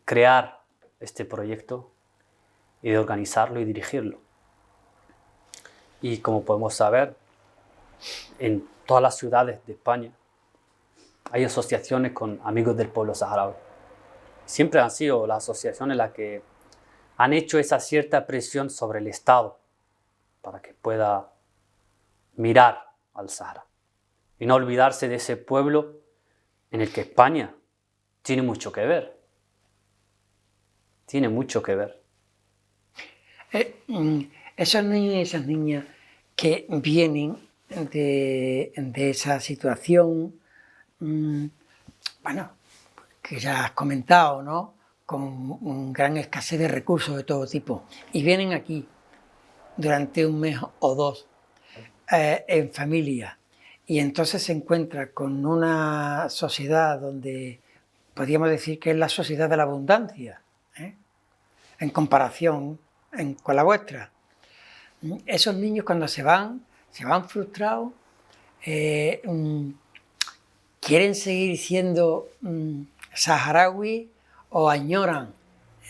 crear este proyecto y de organizarlo y dirigirlo. Y como podemos saber, en todas las ciudades de España hay asociaciones con amigos del pueblo saharaui. Siempre han sido las asociaciones las que han hecho esa cierta presión sobre el Estado para que pueda mirar al Sahara y no olvidarse de ese pueblo en el que España tiene mucho que ver. Tiene mucho que ver. Esos niños y esas niñas que vienen de esa situación, bueno, que ya has comentado, ¿no? Con gran escasez de recursos de todo tipo, y vienen aquí durante un mes o dos en familia, y entonces se encuentra con una sociedad donde podríamos decir que es la sociedad de la abundancia, en comparación con la vuestra. Esos niños cuando se van frustrados, quieren seguir siendo saharaui o añoran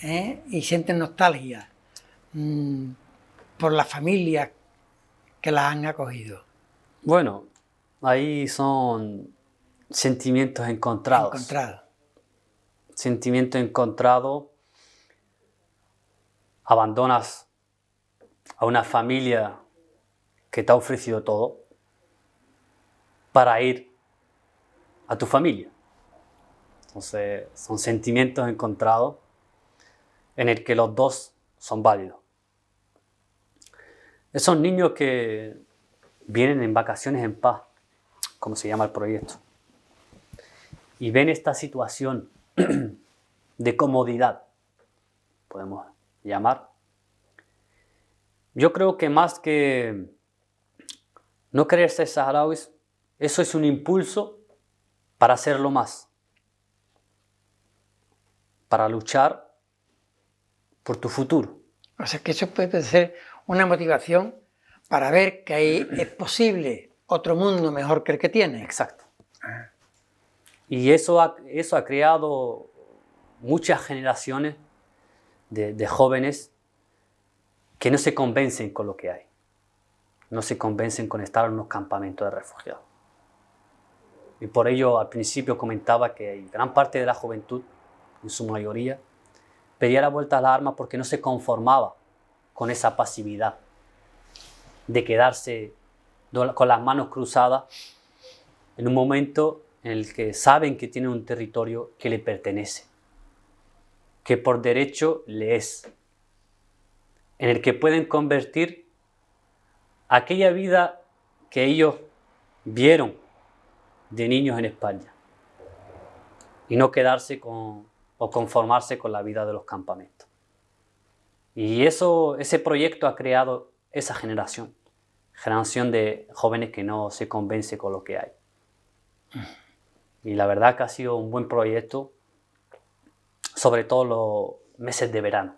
y sienten nostalgia por las familias que las han acogido. Bueno, ahí son sentimientos encontrados. Sentimiento encontrado. Abandonas a una familia que te ha ofrecido todo para ir a tu familia. Entonces, son sentimientos encontrados en el que los dos son válidos. Esos niños que vienen en vacaciones en paz, como se llama el proyecto, y ven esta situación de comodidad, podemos llamar. Yo creo que más que no querer ser saharauis, eso es un impulso para hacerlo más, para luchar por tu futuro. O sea que eso puede ser una motivación para ver que ahí es posible otro mundo mejor que el que tiene. Exacto. Y eso ha creado muchas generaciones de jóvenes que no se convencen con lo que hay. No se convencen con estar en unos campamentos de refugiados. Y por ello al principio comentaba que gran parte de la juventud, en su mayoría, pedía la vuelta a las armas porque no se conformaba con esa pasividad de quedarse con las manos cruzadas en un momento en el que saben que tienen un territorio que le pertenece, que por derecho le es, en el que pueden convertir aquella vida que ellos vieron de niños en España y no quedarse o conformarse con la vida de los campamentos. Y ese proyecto ha creado esa generación de jóvenes que no se convence con lo que hay. Y la verdad que ha sido un buen proyecto, sobre todo los meses de verano,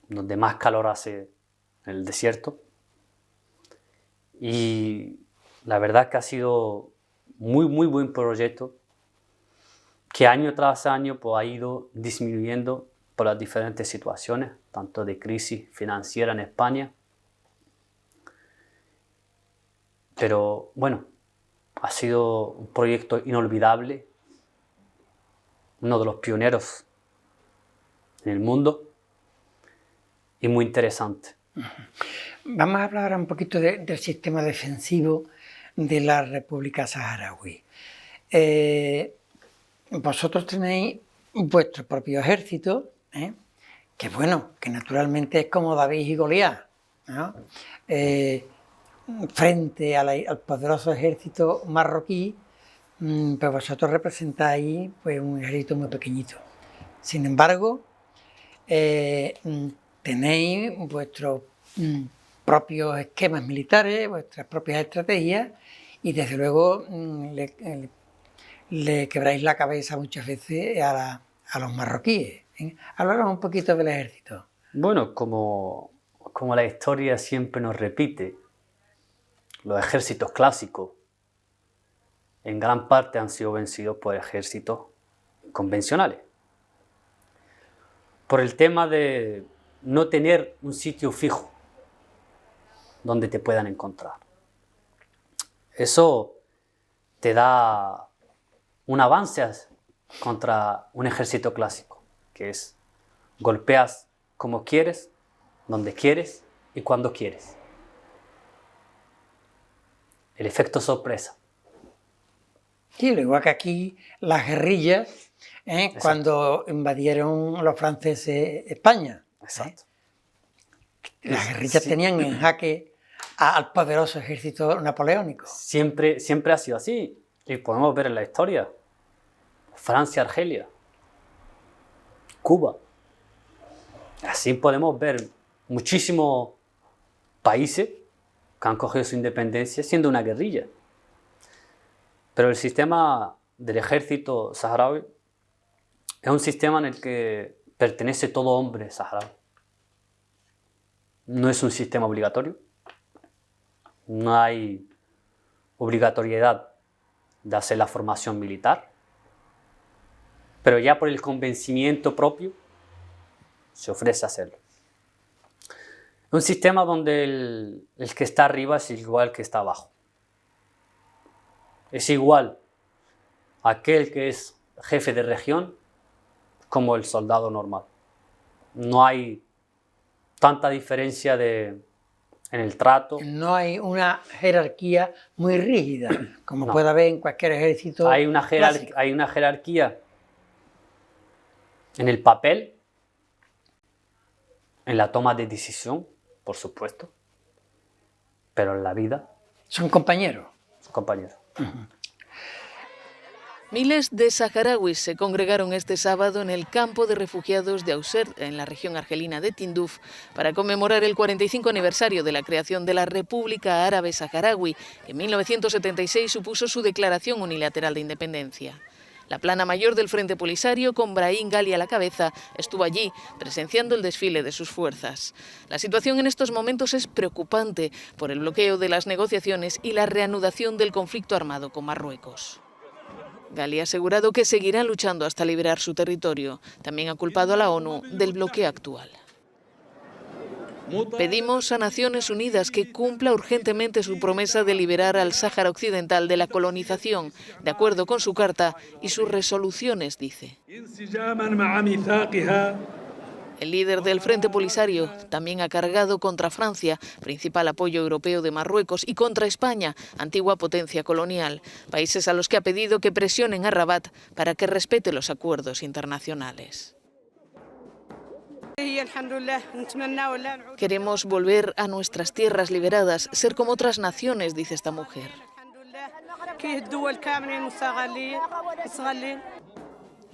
donde más calor hace en el desierto. Y la verdad que ha sido muy, muy buen proyecto, que año tras año pues, ha ido disminuyendo por las diferentes situaciones, tanto de crisis financiera en España. Pero bueno, ha sido un proyecto inolvidable, uno de los pioneros en el mundo y muy interesante. Vamos a hablar ahora un poquito del sistema defensivo de la República Saharaui. Vosotros tenéis vuestro propio ejército, que bueno, que naturalmente es como David y Goliat, ¿no? Frente al poderoso ejército marroquí, pues vosotros representáis pues, un ejército muy pequeñito. Sin embargo, tenéis vuestros propios esquemas militares, vuestras propias estrategias y desde luego le quebráis la cabeza muchas veces a los marroquíes. Háblanos un poquito del ejército. Bueno, como la historia siempre nos repite, los ejércitos clásicos en gran parte han sido vencidos por ejércitos convencionales. Por el tema de no tener un sitio fijo donde te puedan encontrar. Eso te da un avance contra un ejército clásico, que es golpeas como quieres, donde quieres y cuando quieres. El efecto sorpresa. Sí, igual que aquí las guerrillas, cuando invadieron los franceses España. Exacto. Las guerrillas tenían en jaque al poderoso ejército napoleónico. Siempre ha sido así. Y podemos ver en la historia. Francia, Argelia, Cuba. Así podemos ver muchísimos países que han cogido su independencia siendo una guerrilla. Pero el sistema del ejército saharaui es un sistema en el que pertenece todo hombre saharaui. No es un sistema obligatorio. No hay obligatoriedad de hacer la formación militar. Pero ya por el convencimiento propio se ofrece hacerlo. Un sistema donde el que está arriba es igual que está abajo. Es igual aquel que es jefe de región como el soldado normal. No hay tanta diferencia en el trato. No hay una jerarquía muy rígida, como No. puede haber en cualquier ejército. Hay una jerarquía en el papel, en la toma de decisión, por supuesto, pero en la vida Son compañeros. son compañeros. Miles de saharauis se congregaron este sábado en el campo de refugiados de Auser, en la región argelina de Tinduf, para conmemorar el 45 aniversario de la creación de la República Árabe Saharaui, que en 1976 supuso su declaración unilateral de independencia. La plana mayor del Frente Polisario, con Brahim Ghali a la cabeza, estuvo allí, presenciando el desfile de sus fuerzas. La situación en estos momentos es preocupante por el bloqueo de las negociaciones y la reanudación del conflicto armado con Marruecos. Ghali ha asegurado que seguirán luchando hasta liberar su territorio. También ha culpado a la ONU del bloqueo actual. Pedimos a Naciones Unidas que cumpla urgentemente su promesa de liberar al Sáhara Occidental de la colonización, de acuerdo con su carta y sus resoluciones, dice. El líder del Frente Polisario también ha cargado contra Francia, principal apoyo europeo de Marruecos, y contra España, antigua potencia colonial, países a los que ha pedido que presionen a Rabat para que respete los acuerdos internacionales. Queremos volver a nuestras tierras liberadas, ser como otras naciones, dice esta mujer.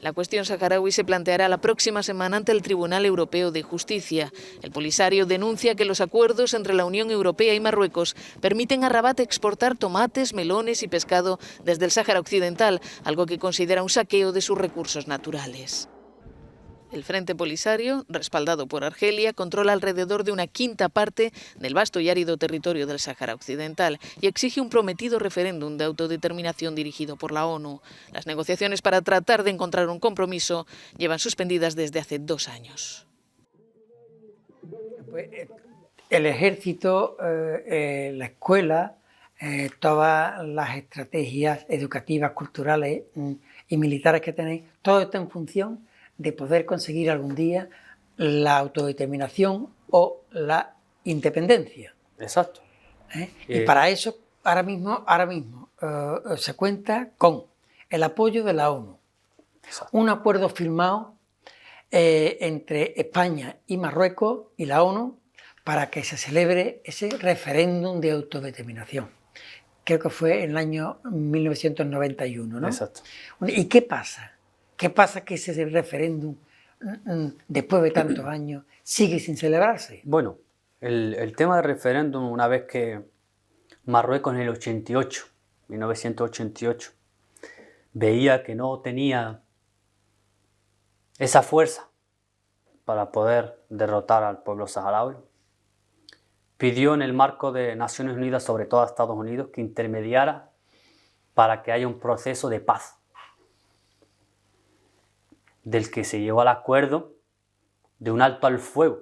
La cuestión saharaui se planteará la próxima semana ante el Tribunal Europeo de Justicia. El Polisario denuncia que los acuerdos entre la Unión Europea y Marruecos permiten a Rabat exportar tomates, melones y pescado desde el Sáhara Occidental, algo que considera un saqueo de sus recursos naturales. El Frente Polisario, respaldado por Argelia, controla alrededor de una quinta parte del vasto y árido territorio del Sáhara Occidental y exige un prometido referéndum de autodeterminación dirigido por la ONU. Las negociaciones para tratar de encontrar un compromiso llevan suspendidas desde hace 2 años. El ejército, la escuela, todas las estrategias educativas, culturales y militares que tenéis, todo está en función de poder conseguir algún día la autodeterminación o la independencia. Exacto. Y para eso ahora mismo se cuenta con el apoyo de la ONU. Exacto. Un acuerdo firmado entre España y Marruecos y la ONU para que se celebre ese referéndum de autodeterminación. Creo que fue en el año 1991, ¿no? Exacto. ¿Y qué pasa? ¿Qué pasa que ese referéndum, después de tantos años, sigue sin celebrarse? Bueno, el tema del referéndum, una vez que Marruecos en el 1988, veía que no tenía esa fuerza para poder derrotar al pueblo saharaui, pidió en el marco de Naciones Unidas, sobre todo a Estados Unidos, que intermediara para que haya un proceso de paz, del que se llegó al acuerdo de un alto al fuego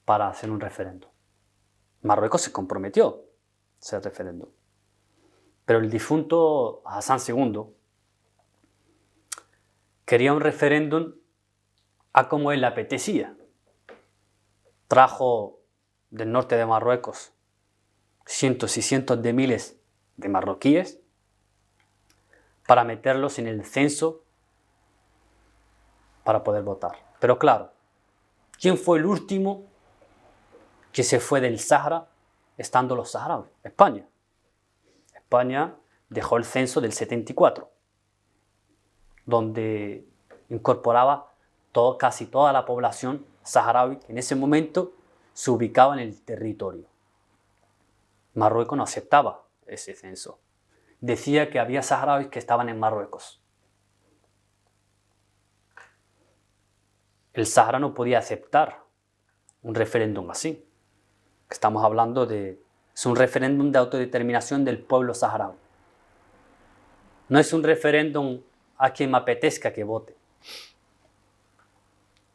para hacer un referéndum. Marruecos se comprometió a hacer referéndum, pero el difunto Hassan II quería un referéndum a como él le apetecía. Trajo del norte de Marruecos cientos y cientos de miles de marroquíes para meterlos en el censo para poder votar. Pero claro, ¿quién fue el último que se fue del Sáhara estando los saharauis? España. España dejó el censo del 74, donde incorporaba casi toda la población saharaui que en ese momento se ubicaba en el territorio. Marruecos no aceptaba ese censo. Decía que había saharauis que estaban en Marruecos. El Sáhara no podía aceptar un referéndum así. Estamos hablando es un referéndum de autodeterminación del pueblo saharaui. No es un referéndum a quien me apetezca que vote.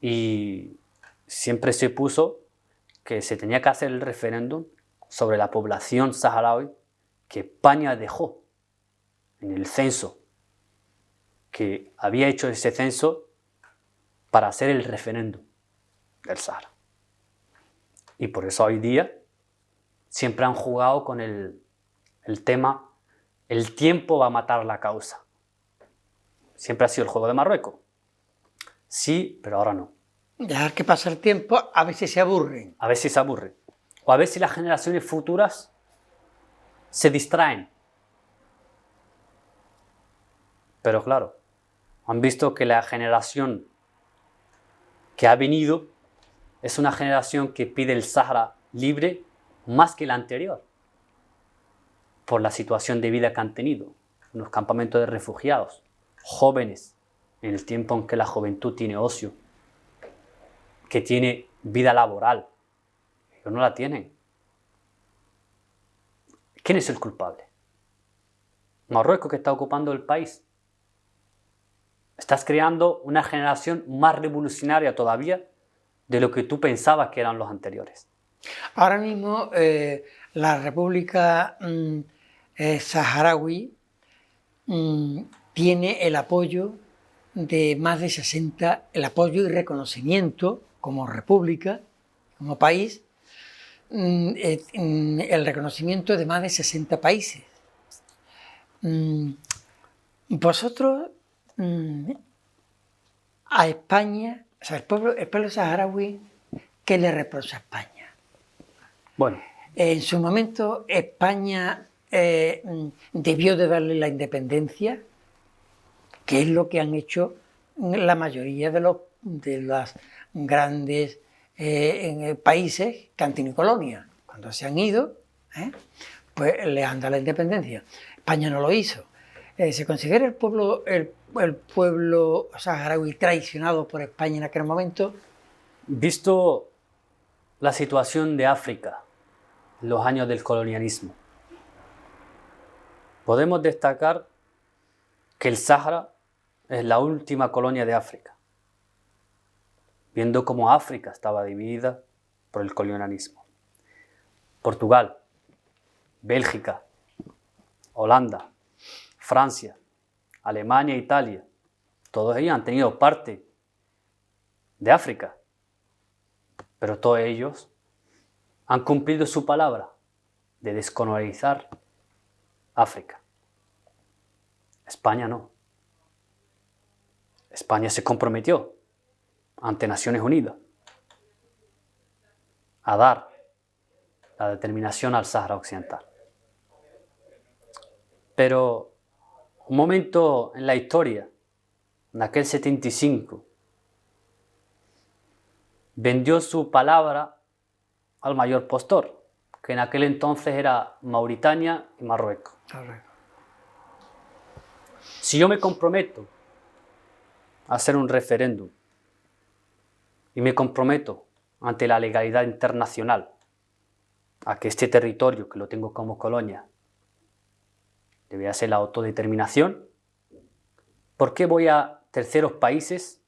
Y siempre se puso que se tenía que hacer el referéndum sobre la población saharaui que España dejó en el censo, que había hecho ese censo para hacer el referéndum del Sáhara. Y por eso hoy día siempre han jugado con el tema, el tiempo va a matar la causa. Siempre ha sido el juego de Marruecos. Sí, pero ahora no. Dejar que pase el tiempo, a veces se aburren. A veces se aburren. O a veces las generaciones futuras se distraen. Pero claro, han visto que la generación que ha venido es una generación que pide el Sáhara libre más que la anterior, por la situación de vida que han tenido, en los campamentos de refugiados, jóvenes, en el tiempo en que la juventud tiene ocio, que tiene vida laboral. Ellos no la tienen. ¿Quién es el culpable? Marruecos, que está ocupando el país. Estás creando una generación más revolucionaria todavía de lo que tú pensabas que eran los anteriores. Ahora mismo la República Saharaui tiene el apoyo de más de 60, el apoyo y reconocimiento como república, como país, el reconocimiento de más de 60 países. Vosotros, a España, o sea, el pueblo saharaui, ¿qué le reprocha a España? Bueno, En su momento, España debió de darle la independencia que es lo que han hecho la mayoría de las grandes países que han tenido colonia. Cuando se han ido, pues les han dado la independencia. España no lo hizo. ¿Se considera el pueblo saharaui traicionado por España en aquel momento? Visto la situación de África en los años del colonialismo, podemos destacar que el Sáhara es la última colonia de África, viendo cómo África estaba dividida por el colonialismo. Portugal, Bélgica, Holanda, Francia, Alemania, Italia, todos ellos han tenido parte de África, pero todos ellos han cumplido su palabra de descolonizar África. España no. España se comprometió ante Naciones Unidas a dar la determinación al Sáhara Occidental. Pero un momento en la historia, en aquel 75, vendió su palabra al mayor postor, que en aquel entonces era Mauritania y Marruecos. Si yo me comprometo a hacer un referéndum y me comprometo ante la legalidad internacional a que este territorio, que lo tengo como colonia, debe hacer la autodeterminación, ¿por qué voy a terceros países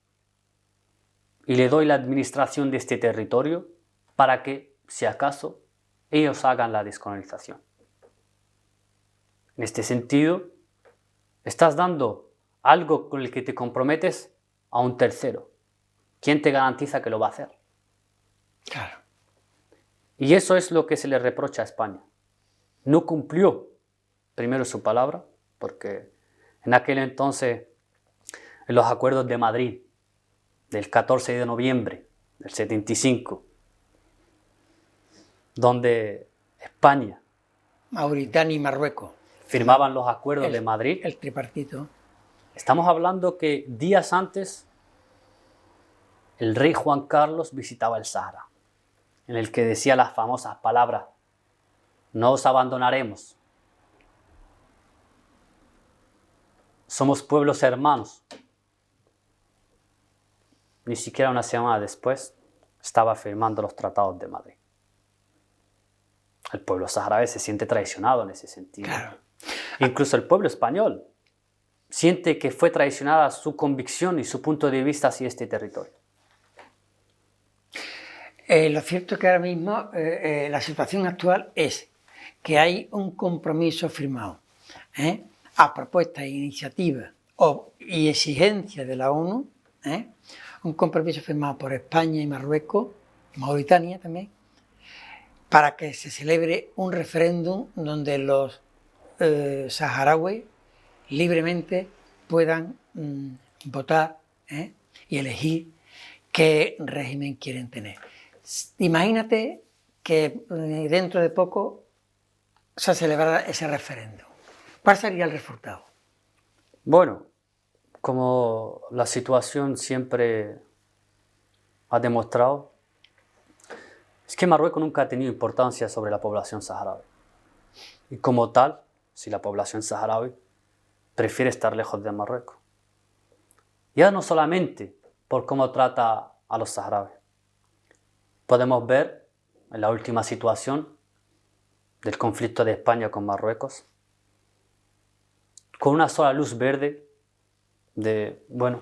y le doy la administración de este territorio para que, si acaso, ellos hagan la descolonización? En este sentido, estás dando algo con el que te comprometes a un tercero. ¿Quién te garantiza que lo va a hacer? Claro. Y eso es lo que se le reprocha a España. No cumplió primero su palabra, porque en aquel entonces, en los acuerdos de Madrid, del 14 de noviembre del 75, donde España, Mauritania y Marruecos firmaban los acuerdos de Madrid, el tripartito. estamos hablando que días antes el rey Juan Carlos visitaba el Sáhara, en el que decía las famosas palabras: no os abandonaremos, somos pueblos hermanos. Ni siquiera una semana después estaba firmando los tratados de Madrid. El pueblo saharaui se siente traicionado en ese sentido. Claro. Incluso el pueblo español siente que fue traicionada su convicción y su punto de vista hacia este territorio. Lo cierto es que ahora mismo la situación actual es que hay un compromiso firmado a propuesta e iniciativa y exigencia de la ONU, un compromiso firmado por España y Marruecos, Mauritania también, para que se celebre un referéndum donde los saharauis libremente puedan votar y elegir qué régimen quieren tener. Imagínate que dentro de poco se celebrara ese referéndum. ¿Cuál sería el resultado? Bueno, como la situación siempre ha demostrado, es que Marruecos nunca ha tenido importancia sobre la población saharaui. Y como tal, si la población saharaui prefiere estar lejos de Marruecos. Ya no solamente por cómo trata a los saharauis. Podemos ver en la última situación del conflicto de España con Marruecos, con una sola luz verde de, bueno,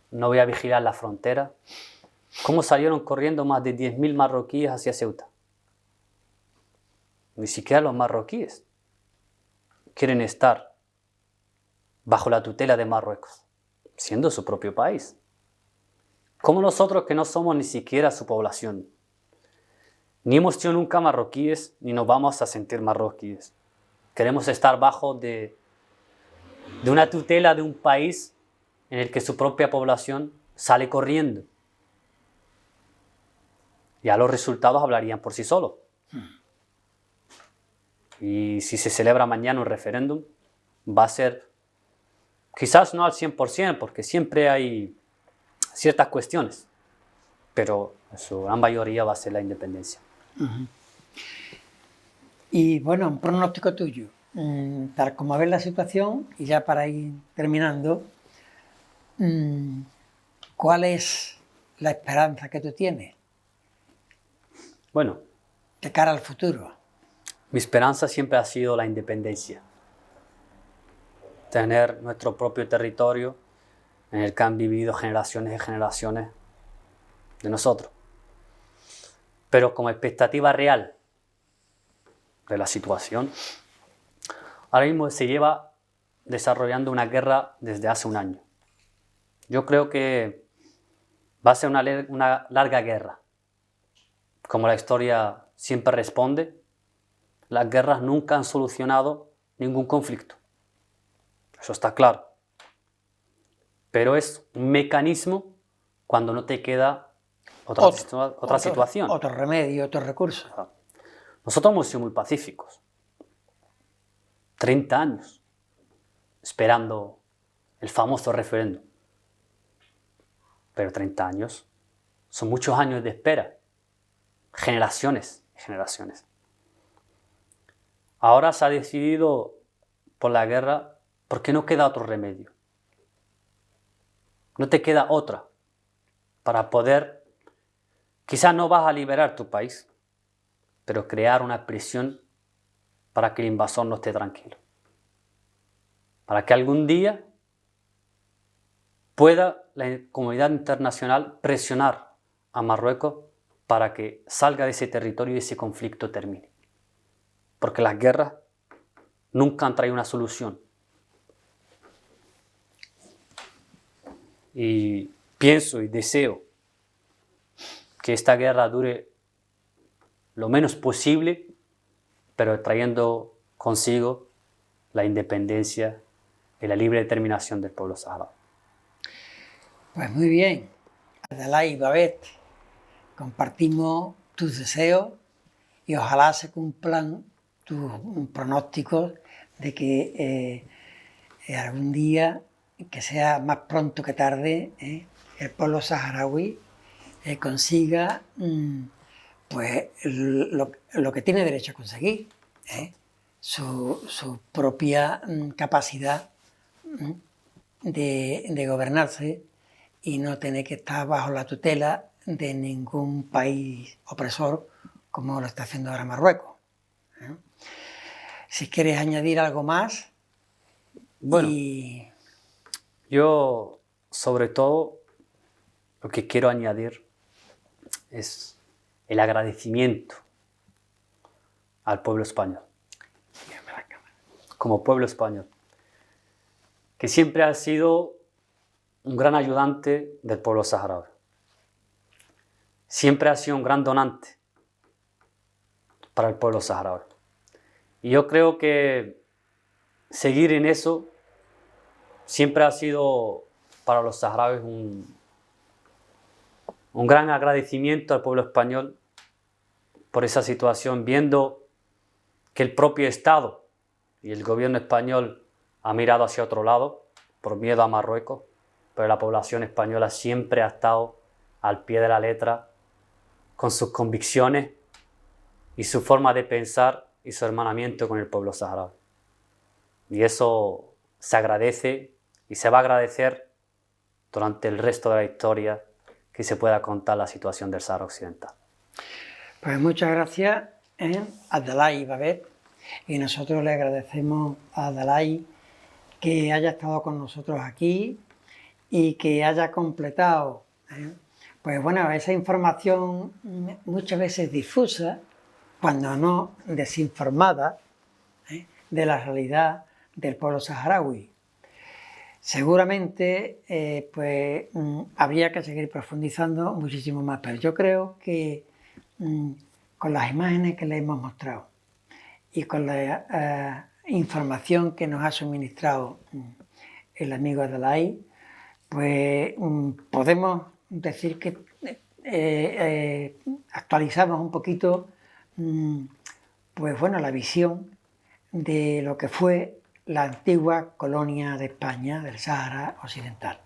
no voy a vigilar la frontera, cómo salieron corriendo más de 10.000 marroquíes hacia Ceuta. Ni siquiera los marroquíes quieren estar bajo la tutela de Marruecos, siendo su propio país. Como nosotros, que no somos ni siquiera su población, ni hemos sido nunca marroquíes, ni nos vamos a sentir marroquíes. Queremos estar bajo de una tutela de un país en el que su propia población sale corriendo. Ya los resultados hablarían por sí solos. Y si se celebra mañana un referéndum, va a ser Quizás no al 100%, porque siempre hay ciertas cuestiones, pero en su gran mayoría va a ser la independencia. Y bueno, un pronóstico tuyo, tal como ves la situación, y ya para ir terminando, ¿cuál es la esperanza que tú tienes Bueno, de cara al futuro? mi esperanza siempre ha sido la independencia. Tener nuestro propio territorio en el que han vivido generaciones y generaciones de nosotros. Pero como expectativa real de la situación, ahora mismo se lleva desarrollando una guerra desde hace un año. Yo creo que va a ser una larga guerra. Como la historia siempre responde, las guerras nunca han solucionado ningún conflicto. Eso está claro. Pero es un mecanismo cuando no te queda otra situación. Otro remedio, otro recurso. Nosotros hemos sido muy pacíficos. 30 años esperando el famoso referéndum. Pero 30 años son muchos años de espera. Generaciones y generaciones. Ahora se ha decidido por la guerra porque no queda otro remedio. No te queda otra para poder, quizás no vas a liberar tu país, pero crear una prisión para que el invasor no esté tranquilo. Para que algún día pueda la comunidad internacional presionar a Marruecos para que salga de ese territorio y ese conflicto termine. Porque las guerras nunca han traído una solución. Y pienso y deseo que esta guerra dure lo menos posible, pero trayendo consigo la independencia y la libre determinación del pueblo saharaui. Pues muy bien, Abdelai Babet, compartimos tus deseos y ojalá se cumplan tus pronósticos de que algún día, que sea más pronto que tarde, el pueblo saharaui consiga pues lo que tiene derecho a conseguir, su propia capacidad de gobernarse y no tener que estar bajo la tutela de ningún país opresor como lo está haciendo ahora Marruecos. Si quieres añadir algo más. Bueno, yo sobre todo lo que quiero añadir es el agradecimiento al pueblo español, como pueblo español, que siempre ha sido un gran ayudante del pueblo saharaui. Siempre ha sido un gran donante para el pueblo saharaui. Y yo creo que seguir en eso siempre ha sido para los saharauis un gran agradecimiento al pueblo español por esa situación, viendo que el propio Estado y el gobierno español ha mirado hacia otro lado por miedo a Marruecos, pero la población española siempre ha estado al pie de la letra con sus convicciones y su forma de pensar y su hermanamiento con el pueblo saharaui. Y eso se agradece y se va a agradecer durante el resto de la historia que se pueda contar la situación del Sahara Occidental. Pues muchas gracias, Abdelai Babet, y nosotros le agradecemos a Abdelai que haya estado con nosotros aquí y que haya completado pues bueno, esa información muchas veces difusa, cuando no desinformada, de la realidad del pueblo saharaui. Seguramente habría que seguir profundizando muchísimo más, pero yo creo que con las imágenes que le hemos mostrado y con la información que nos ha suministrado el amigo Abdelai, pues podemos decir que actualizamos un poquito pues bueno, la visión de lo que fue la antigua colonia de España del Sáhara Occidental.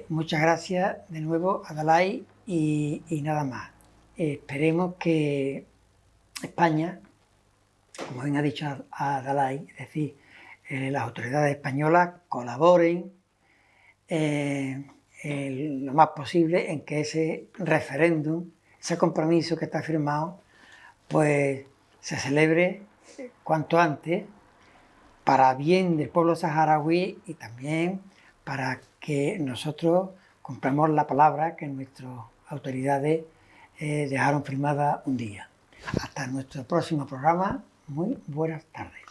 Muchas gracias de nuevo a Dalai y nada más. Esperemos que España, como bien ha dicho a Dalai, es decir, las autoridades españolas colaboren lo más posible en que ese referéndum, ese compromiso que está firmado, pues se celebre cuanto antes para bien del pueblo saharaui y también para que nosotros cumplamos la palabra que nuestras autoridades dejaron firmada un día. Hasta nuestro próximo programa. Muy buenas tardes.